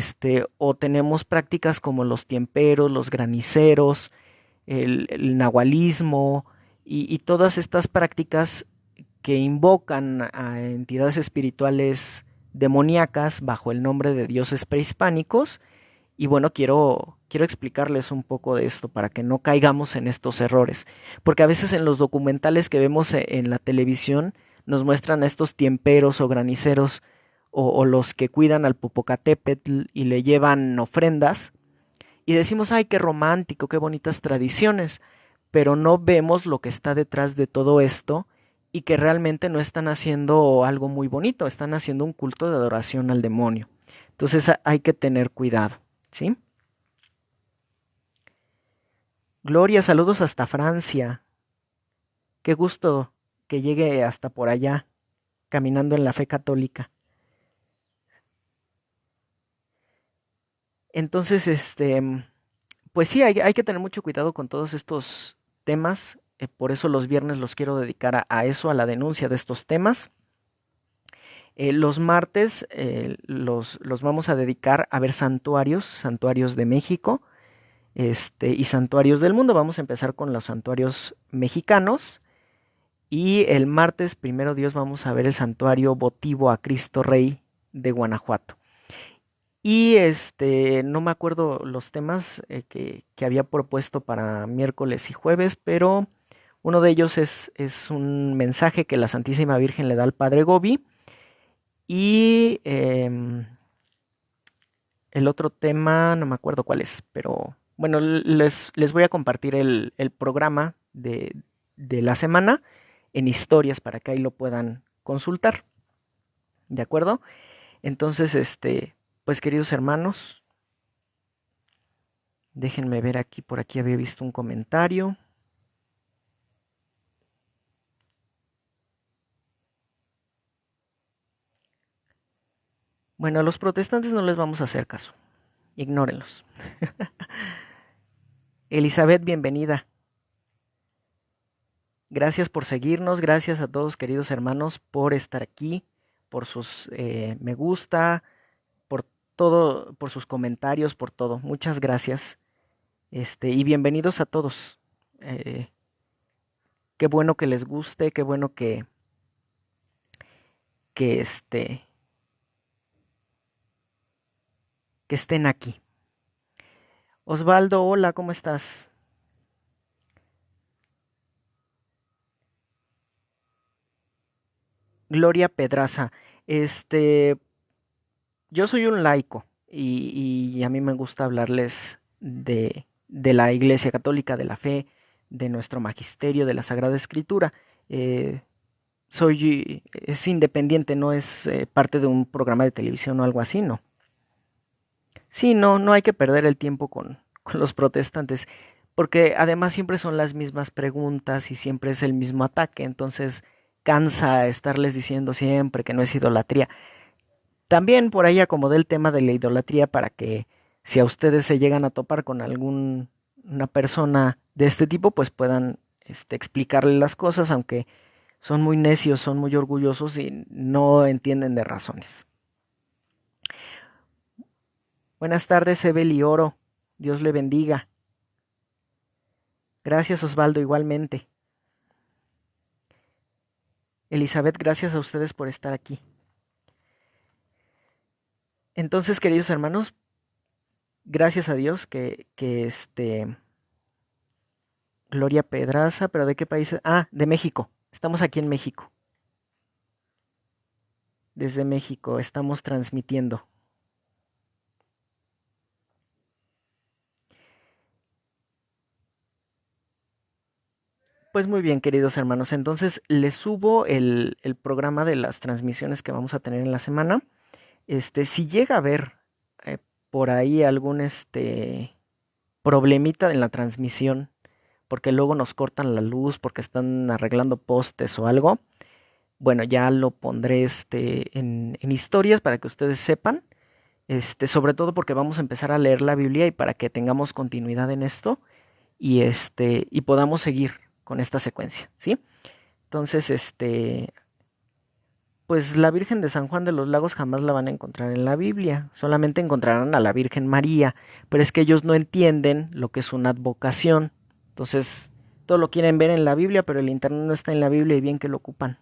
o tenemos prácticas como los tiemperos, los graniceros, el nahualismo y todas estas prácticas que invocan a entidades espirituales demoníacas bajo el nombre de dioses prehispánicos. Y bueno, quiero explicarles un poco de esto para que no caigamos en estos errores, porque a veces en los documentales que vemos en la televisión nos muestran a estos tiemperos o graniceros o los que cuidan al Popocatépetl y le llevan ofrendas y decimos, ay, qué romántico, qué bonitas tradiciones, pero no vemos lo que está detrás de todo esto y que realmente no están haciendo algo muy bonito, están haciendo un culto de adoración al demonio. Entonces hay que tener cuidado, ¿sí? Gloria, saludos hasta Francia. Qué gusto que llegue hasta por allá, caminando en la fe católica. Entonces, pues sí, hay que tener mucho cuidado con todos estos temas. Por eso los viernes los quiero dedicar a eso, a la denuncia de estos temas. Los martes los vamos a dedicar a ver santuarios de México, y santuarios del mundo. Vamos a empezar con los santuarios mexicanos. Y el martes, primero Dios, vamos a ver el santuario votivo a Cristo Rey de Guanajuato. Y no me acuerdo los temas que había propuesto para miércoles y jueves, pero uno de ellos es un mensaje que la Santísima Virgen le da al Padre Gobi. Y el otro tema, no me acuerdo cuál es, pero bueno, les voy a compartir el programa de la semana en historias para que ahí lo puedan consultar. ¿De acuerdo? Entonces, pues queridos hermanos, Déjenme ver aquí, por aquí había visto un comentario. Bueno, a los protestantes no les vamos a hacer caso. Ignórenlos. Elizabeth, bienvenida. Gracias por seguirnos, gracias a todos queridos hermanos por estar aquí, por sus me gusta, por todo, por sus comentarios, por todo. Muchas gracias. Y bienvenidos a todos. Eh, Qué bueno que les guste, qué bueno que que estén aquí. Osvaldo, hola, ¿cómo estás? Gloria Pedraza, este, yo soy un laico y a mí me gusta hablarles de la Iglesia Católica, de la fe, de nuestro magisterio, de la Sagrada Escritura. Eh, es independiente, no es parte de un programa de televisión o algo así, ¿no? Sí, no, no hay que perder el tiempo con los protestantes, porque además siempre son las mismas preguntas y siempre es el mismo ataque, entonces cansa estarles diciendo siempre que no es idolatría. También por ahí acomodé el tema de la idolatría para que si a ustedes se llegan a topar con alguna persona de este tipo, pues puedan explicarle las cosas, aunque son muy necios, son muy orgullosos y no entienden de razones. Buenas tardes, Ebeli Oro. Dios le bendiga. Gracias, Osvaldo, igualmente. Elizabeth, gracias a ustedes por estar aquí. Entonces, queridos hermanos, gracias a Dios que Gloria Pedraza, pero ¿de qué país? Ah, de México. Estamos aquí en México. Desde México estamos transmitiendo. Pues muy bien, queridos hermanos. Entonces les subo el programa de las transmisiones que vamos a tener en la semana. Si llega a haber eh, por ahí algún problemita en la transmisión, porque luego nos cortan la luz, porque están arreglando postes o algo, bueno, ya lo pondré en historias para que ustedes sepan. Sobre todo porque vamos a empezar a leer la Biblia y para que tengamos continuidad en esto y podamos seguir con esta secuencia, ¿sí? Entonces, pues la Virgen de San Juan de los Lagos jamás la van a encontrar en la Biblia, solamente encontrarán a la Virgen María, pero es que ellos no entienden lo que es una advocación. Entonces, todo lo quieren ver en la Biblia, pero el internet no está en la Biblia y bien que lo ocupan.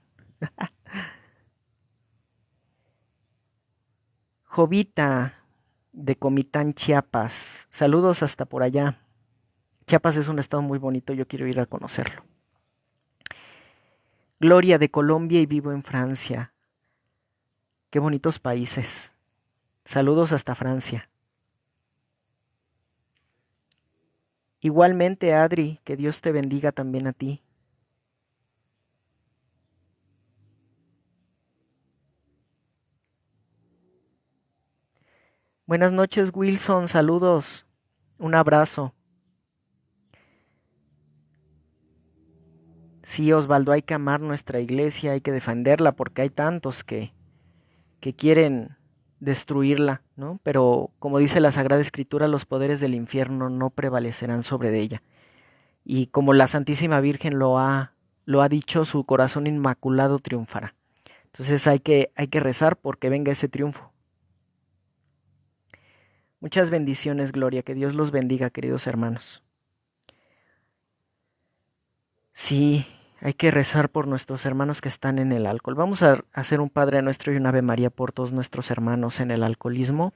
Jovita de Comitán, Chiapas. Saludos hasta por allá. Chiapas es un estado muy bonito, yo quiero ir a conocerlo. Gloria de Colombia y vivo en Francia. Qué bonitos países. Saludos hasta Francia. Igualmente, Adri, que Dios te bendiga también a ti. Buenas noches, Wilson. Saludos. Un abrazo. Sí, Osvaldo, hay que amar nuestra iglesia, hay que defenderla porque hay tantos que quieren destruirla, ¿no? Pero como dice la Sagrada Escritura, los poderes del infierno no prevalecerán sobre ella. Y como la Santísima Virgen lo ha dicho, su corazón inmaculado triunfará. Entonces hay que rezar porque venga ese triunfo. Muchas bendiciones, Gloria, que Dios los bendiga, queridos hermanos. Sí, hay que rezar por nuestros hermanos que están en el alcohol. Vamos a hacer un Padre Nuestro y un Ave María por todos nuestros hermanos en el alcoholismo,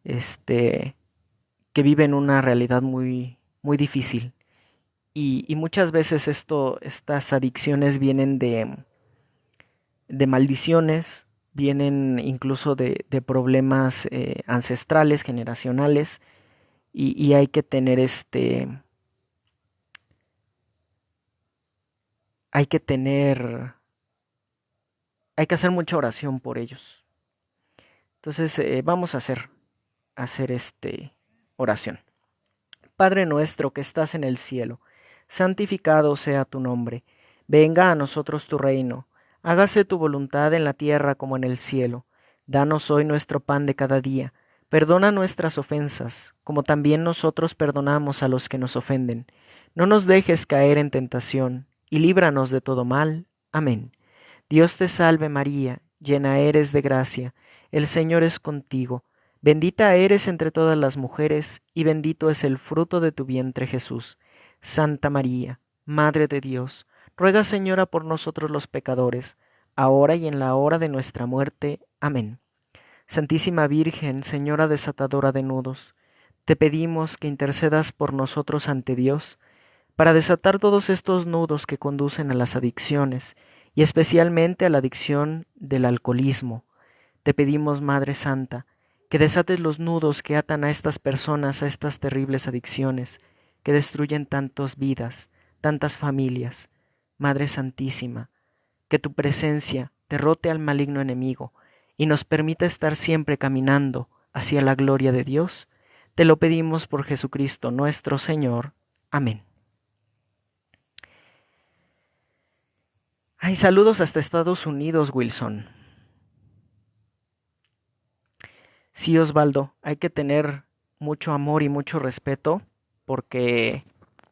este, que viven una realidad muy, muy difícil. Y muchas veces estas adicciones vienen de maldiciones, vienen incluso de problemas ancestrales, generacionales, y hay que tener hay que tener, hay que hacer mucha oración por ellos. Entonces vamos a hacer oración. Padre nuestro que estás en el cielo, santificado sea tu nombre. Venga a nosotros tu reino. Hágase tu voluntad en la tierra como en el cielo. Danos hoy nuestro pan de cada día. Perdona nuestras ofensas, como también nosotros perdonamos a los que nos ofenden. No nos dejes caer en tentación, y líbranos de todo mal. Amén. Dios te salve María, llena eres de gracia, el Señor es contigo. Bendita eres entre todas las mujeres, y bendito es el fruto de tu vientre Jesús. Santa María, Madre de Dios, ruega Señora por nosotros los pecadores, ahora y en la hora de nuestra muerte. Amén. Santísima Virgen, Señora desatadora de nudos, te pedimos que intercedas por nosotros ante Dios, para desatar todos estos nudos que conducen a las adicciones, y especialmente a la adicción del alcoholismo. Te pedimos, Madre Santa, que desates los nudos que atan a estas personas a estas terribles adicciones, que destruyen tantas vidas, tantas familias. Madre Santísima, que tu presencia derrote al maligno enemigo y nos permita estar siempre caminando hacia la gloria de Dios. Te lo pedimos por Jesucristo nuestro Señor. Amén. Ay, saludos hasta Estados Unidos, Wilson. Sí, Osvaldo, hay que tener mucho amor y mucho respeto porque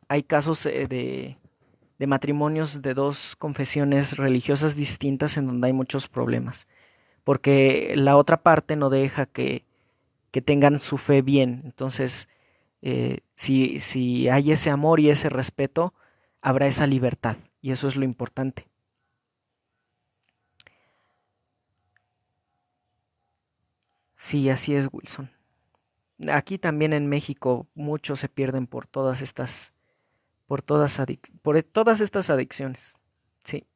hay casos de matrimonios de dos confesiones religiosas distintas en donde hay muchos problemas, porque la otra parte no deja que tengan su fe bien. Entonces, si hay ese amor y ese respeto, habrá esa libertad y eso es lo importante. Sí, así es, Wilson. Aquí también en México muchos se pierden por todas estas adicciones. Sí.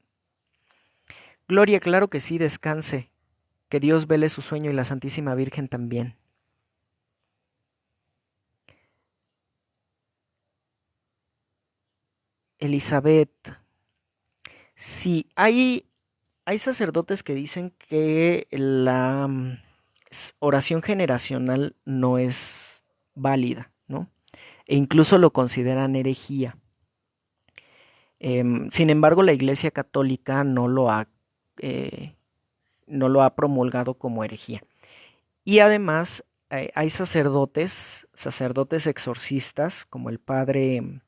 Gloria, claro que sí, descanse. Que Dios vele su sueño y la Santísima Virgen también. Elizabeth, sí, hay sacerdotes que dicen que la oración generacional no es válida, ¿no? E incluso lo consideran herejía. Sin embargo, la Iglesia Católica eh, no lo ha promulgado como herejía. Y además hay sacerdotes exorcistas, como el padre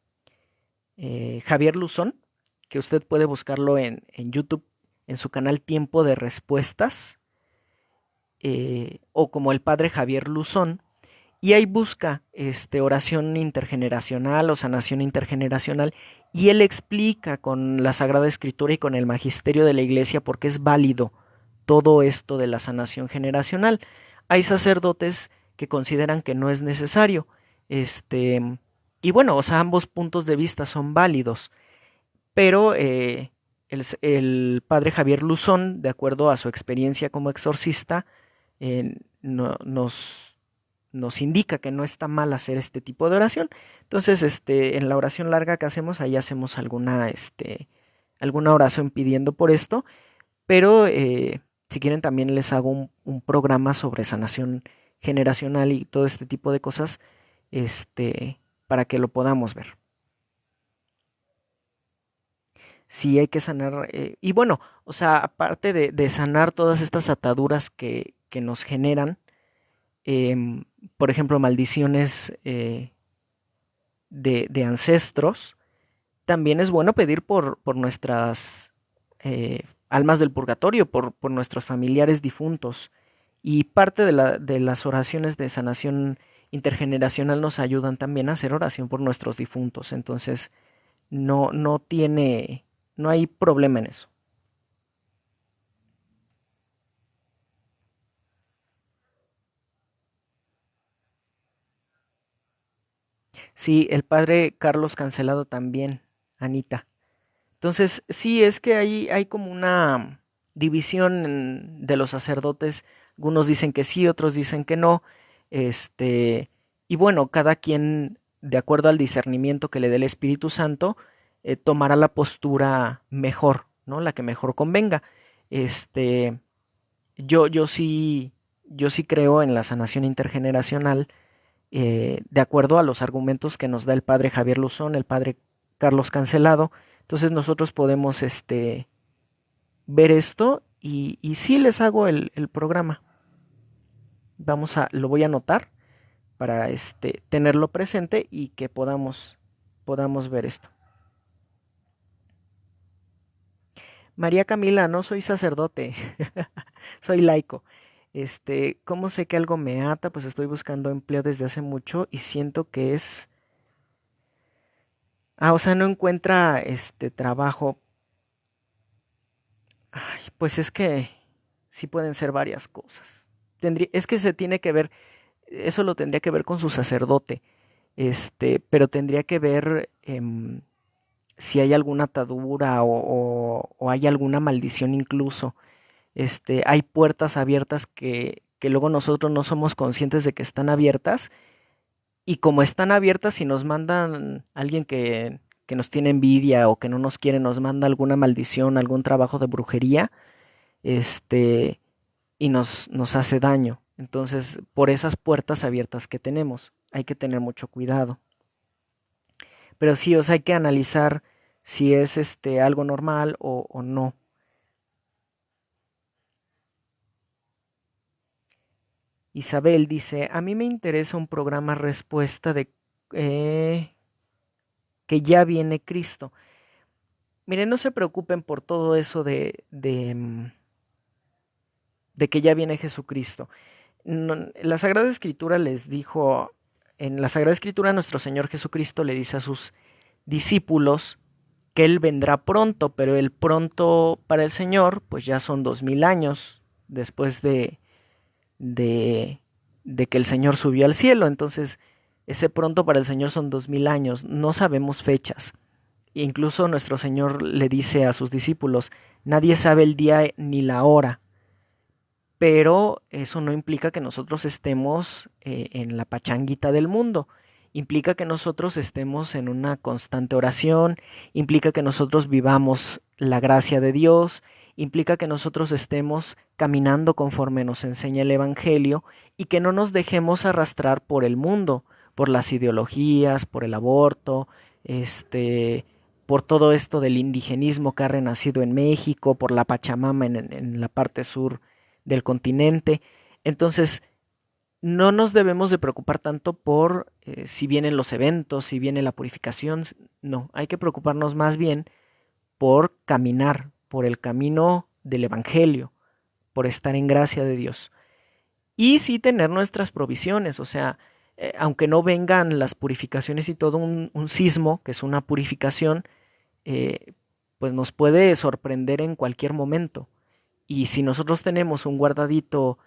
Javier Luzón, que usted puede buscarlo en YouTube, en su canal Tiempo de Respuestas, o como el padre Javier Luzón, y ahí busca oración intergeneracional o sanación intergeneracional, y él explica con la Sagrada Escritura y con el magisterio de la Iglesia por qué es válido todo esto de la sanación generacional. Hay sacerdotes que consideran que no es necesario, y bueno, o sea, ambos puntos de vista son válidos, pero el padre Javier Luzón, de acuerdo a su experiencia como exorcista, nos indica que no está mal hacer este tipo de oración. Entonces, en la oración larga que hacemos, ahí hacemos alguna oración pidiendo por esto, pero si quieren también les hago un programa sobre sanación generacional y todo este tipo de cosas, para que lo podamos ver. Sí, hay que sanar, y bueno, o sea, aparte de sanar todas estas ataduras que nos generan, por ejemplo, maldiciones de ancestros, también es bueno pedir por nuestras almas del purgatorio, por nuestros familiares difuntos. Y parte de las oraciones de sanación intergeneracional nos ayudan también a hacer oración por nuestros difuntos. Entonces, no hay problema en eso. Sí, el padre Carlos Cancelado también, Anita. Entonces, sí, es que hay como una división de los sacerdotes. Algunos dicen que sí, otros dicen que no. Este, y bueno, cada quien, de acuerdo al discernimiento que le dé el Espíritu Santo, tomará la postura mejor, ¿no? La que mejor convenga. Este, yo, yo sí, yo sí creo en la sanación intergeneracional, de acuerdo a los argumentos que nos da el padre Javier Luzón, el padre Carlos Cancelado. Entonces nosotros podemos ver esto y sí les hago el programa. Lo voy a anotar para tenerlo presente y que podamos ver esto. María Camila, no soy sacerdote, soy laico. ¿Cómo sé que algo me ata? Pues estoy buscando empleo desde hace mucho y siento que es... o sea, no encuentra trabajo. Ay, pues es que sí pueden ser varias cosas. Es que se tiene que ver, eso lo tendría que ver con su sacerdote, pero tendría que ver si hay alguna atadura o hay alguna maldición incluso. Hay puertas abiertas que luego nosotros no somos conscientes de que están abiertas y como están abiertas si nos mandan alguien que nos tiene envidia o que no nos quiere, nos manda alguna maldición, algún trabajo de brujería, este, y nos hace daño. Entonces, por esas puertas abiertas que tenemos, hay que tener mucho cuidado. Pero sí, o sea, hay que analizar si es algo normal o no. Isabel dice, a mí me interesa un programa respuesta de eh, que ya viene Cristo. Miren, no se preocupen por todo eso de que ya viene Jesucristo. No, la Sagrada Escritura les dijo, en la Sagrada Escritura nuestro Señor Jesucristo le dice a sus discípulos que Él vendrá pronto, pero el pronto para el Señor pues ya son 2000 años después de, de que el Señor subió al cielo. Entonces ese pronto para el Señor son 2000 años, no sabemos fechas. Incluso nuestro Señor le dice a sus discípulos, nadie sabe el día ni la hora, pero eso no implica que nosotros estemos en la pachanguita del mundo. Implica que nosotros estemos en una constante oración, implica que nosotros vivamos la gracia de Dios, implica que nosotros estemos caminando conforme nos enseña el Evangelio y que no nos dejemos arrastrar por el mundo, por las ideologías, por el aborto, por todo esto del indigenismo que ha renacido en México, por la Pachamama en la parte sur del continente. Entonces, no nos debemos de preocupar tanto por si vienen los eventos, si viene la purificación. No, hay que preocuparnos más bien por caminar, por el camino del Evangelio, por estar en gracia de Dios. Y sí tener nuestras provisiones, o sea, aunque no vengan las purificaciones y todo un sismo, que es una purificación, pues nos puede sorprender en cualquier momento. Y si nosotros tenemos un guardadito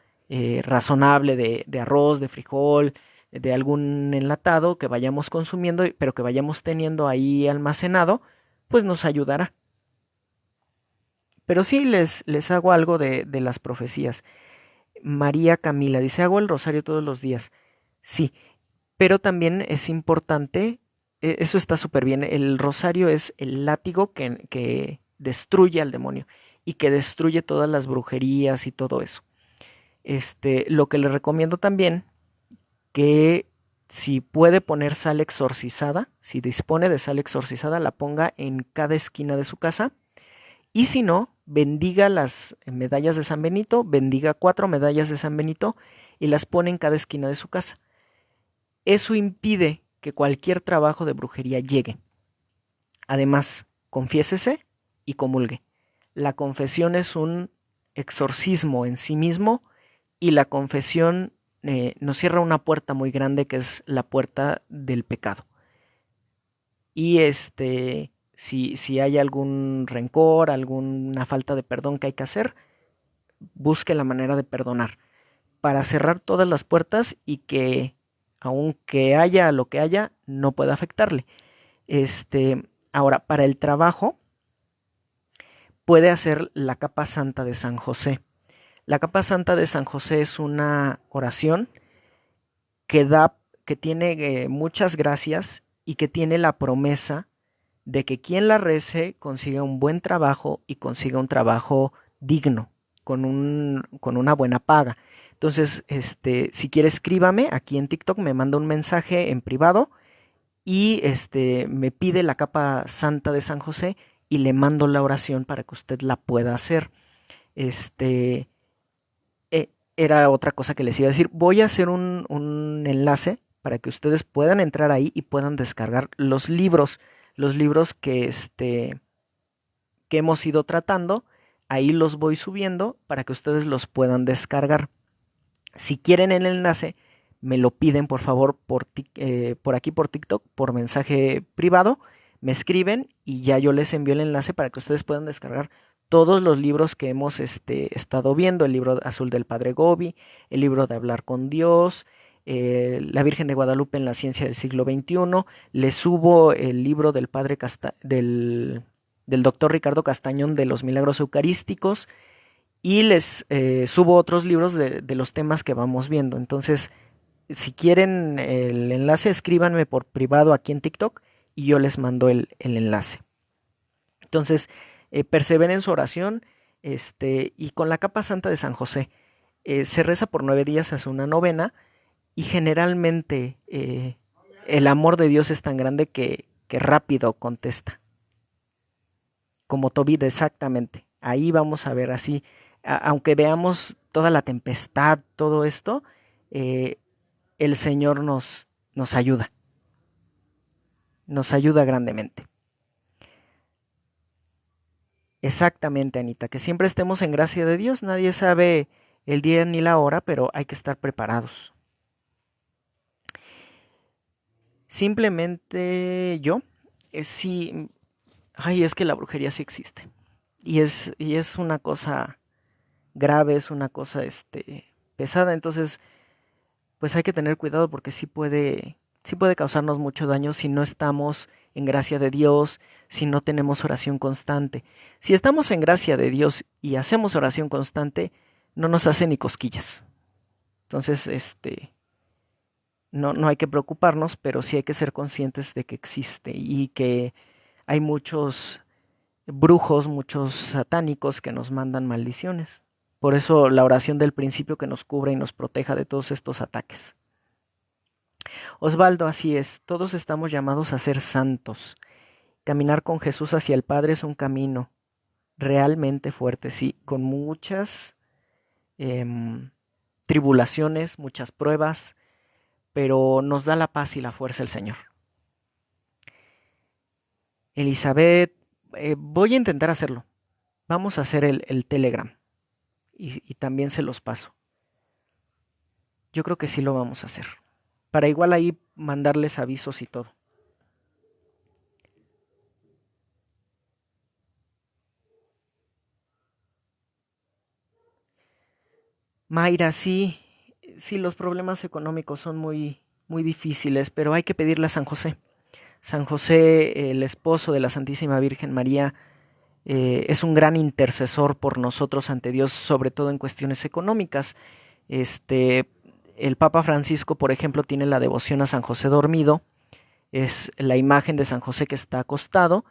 razonable de arroz, de frijol, de algún enlatado que vayamos consumiendo, pero que vayamos teniendo ahí almacenado, pues nos ayudará. Pero sí les hago algo de las profecías. María Camila dice, hago el rosario todos los días. Sí, pero también es importante, eso está súper bien, el rosario es el látigo que destruye al demonio y que destruye todas las brujerías y todo eso. Lo que le recomiendo también, que si puede poner sal exorcizada, si dispone de sal exorcizada, la ponga en cada esquina de su casa. Y si no, bendiga las medallas de San Benito, bendiga 4 medallas de San Benito y las pone en cada esquina de su casa. Eso impide que cualquier trabajo de brujería llegue. Además, confiésese y comulgue. La confesión es un exorcismo en sí mismo y la confesión nos cierra una puerta muy grande que es la puerta del pecado. Y si hay algún rencor, alguna falta de perdón que hay que hacer, busque la manera de perdonar para cerrar todas las puertas y que aunque haya lo que haya, no pueda afectarle. Ahora, para el trabajo, puede hacer la capa santa de San José. La capa santa de San José es una oración que tiene muchas gracias y que tiene la promesa de que quien la rece consiga un buen trabajo y consiga un trabajo digno, con una buena paga. Entonces, si quiere escríbame aquí en TikTok, me manda un mensaje en privado y me pide la capa santa de San José y le mando la oración para que usted la pueda hacer. Este, Era otra cosa que les iba a decir. Voy a hacer un enlace para que ustedes puedan entrar ahí y puedan descargar los libros que hemos ido tratando. Ahí los voy subiendo para que ustedes los puedan descargar. Si quieren el enlace, me lo piden por favor por aquí por TikTok, por mensaje privado, me escriben y ya yo les envío el enlace para que ustedes puedan descargar todos los libros que hemos estado viendo, el libro azul del Padre Gobi, el libro de Hablar con Dios, La Virgen de Guadalupe en la ciencia del siglo XXI, les subo el libro del del doctor Ricardo Castañón de los Milagros Eucarísticos, y les subo otros libros de los temas que vamos viendo. Entonces, si quieren el enlace, escríbanme por privado aquí en TikTok y yo les mando el enlace. Entonces, perseveren en su oración y con la capa santa de San José. Se reza por 9 días, hace una novena y generalmente el amor de Dios es tan grande que rápido contesta. Como Tobit, exactamente. Ahí vamos a ver así, aunque veamos toda la tempestad, todo esto, eh, el Señor nos ayuda grandemente. Exactamente, Anita, que siempre estemos en gracia de Dios. Nadie sabe el día ni la hora, pero hay que estar preparados. Simplemente yo, sí, ay, es que la brujería sí existe. Y es una cosa grave, es una cosa pesada. Entonces, pues hay que tener cuidado porque sí puede causarnos mucho daño si no estamos en gracia de Dios, si no tenemos oración constante. Si estamos en gracia de Dios y hacemos oración constante, no nos hace ni cosquillas. Entonces, no hay que preocuparnos, pero sí hay que ser conscientes de que existe y que hay muchos brujos, muchos satánicos que nos mandan maldiciones. Por eso la oración del principio que nos cubra y nos proteja de todos estos ataques. Osvaldo, así es, todos estamos llamados a ser santos. Caminar con Jesús hacia el Padre es un camino realmente fuerte, sí, con muchas tribulaciones, muchas pruebas, pero nos da la paz y la fuerza el Señor. Elizabeth, voy a intentar hacerlo. Vamos a hacer el Telegram y también se los paso. Yo creo que sí lo vamos a hacer. Para igual ahí mandarles avisos y todo. Mayra, sí, los problemas económicos son muy, muy difíciles, pero hay que pedirle a San José. San José, el esposo de la Santísima Virgen María, es un gran intercesor por nosotros ante Dios, sobre todo en cuestiones económicas. Este, el Papa Francisco, por ejemplo, tiene la devoción a San José dormido, es la imagen de San José que está acostado,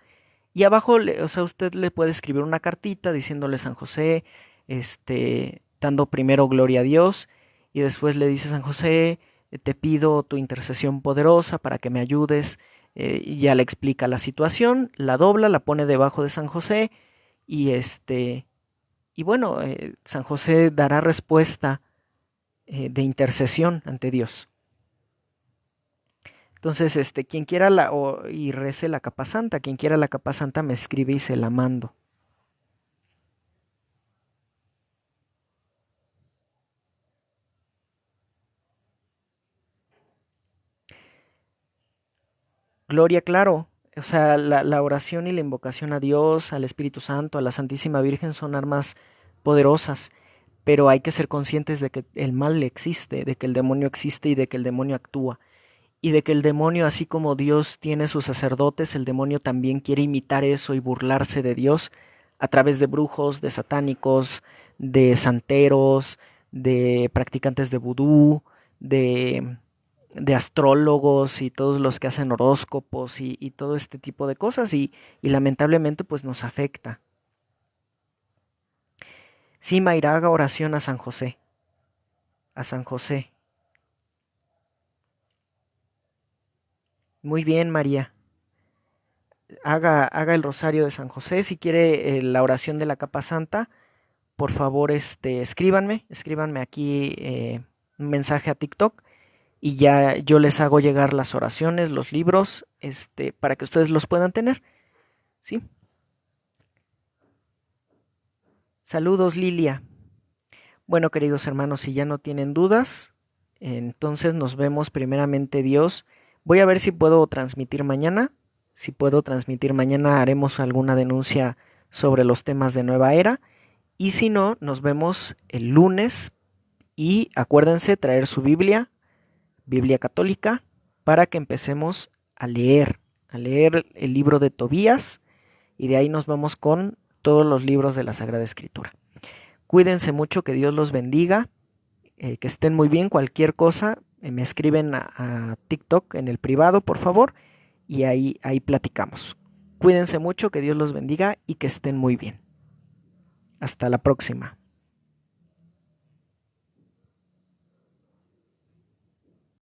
y abajo, o sea, usted le puede escribir una cartita diciéndole San José, dando primero gloria a Dios, y después le dice San José, te pido tu intercesión poderosa para que me ayudes, y ya le explica la situación, la dobla, la pone debajo de San José, y y bueno, San José dará respuesta de intercesión ante Dios. Entonces, quien quiera y rece la capa santa, quien quiera la capa santa me escribe y se la mando. Gloria, claro. O sea, la oración y la invocación a Dios, al Espíritu Santo, a la Santísima Virgen son armas poderosas, pero hay que ser conscientes de que el mal existe, de que el demonio existe y de que el demonio actúa. Y de que el demonio, así como Dios tiene sus sacerdotes, el demonio también quiere imitar eso y burlarse de Dios a través de brujos, de satánicos, de santeros, de practicantes de vudú, de, de astrólogos y todos los que hacen horóscopos y todo este tipo de cosas y lamentablemente pues nos afecta. Sí, Mayra, haga oración a San José. a San José. Muy bien, María. Haga el rosario de San José. Si quiere la oración de la capa santa, por favor, escríbanme aquí un mensaje a TikTok y ya yo les hago llegar las oraciones, los libros, para que ustedes los puedan tener, ¿sí? Saludos, Lilia. Bueno, queridos hermanos, si ya no tienen dudas, entonces nos vemos primeramente Dios. Voy a ver si puedo transmitir mañana. Si puedo transmitir mañana, haremos alguna denuncia sobre los temas de Nueva Era. Y si no, nos vemos el lunes. Y acuérdense traer su Biblia, Biblia católica, para que empecemos a leer el libro de Tobías. Y de ahí nos vamos con todos los libros de la Sagrada Escritura. Cuídense mucho, que Dios los bendiga, que estén muy bien. Cualquier cosa, me escriben a TikTok en el privado, por favor, y ahí platicamos. Cuídense mucho, que Dios los bendiga y que estén muy bien. Hasta la próxima.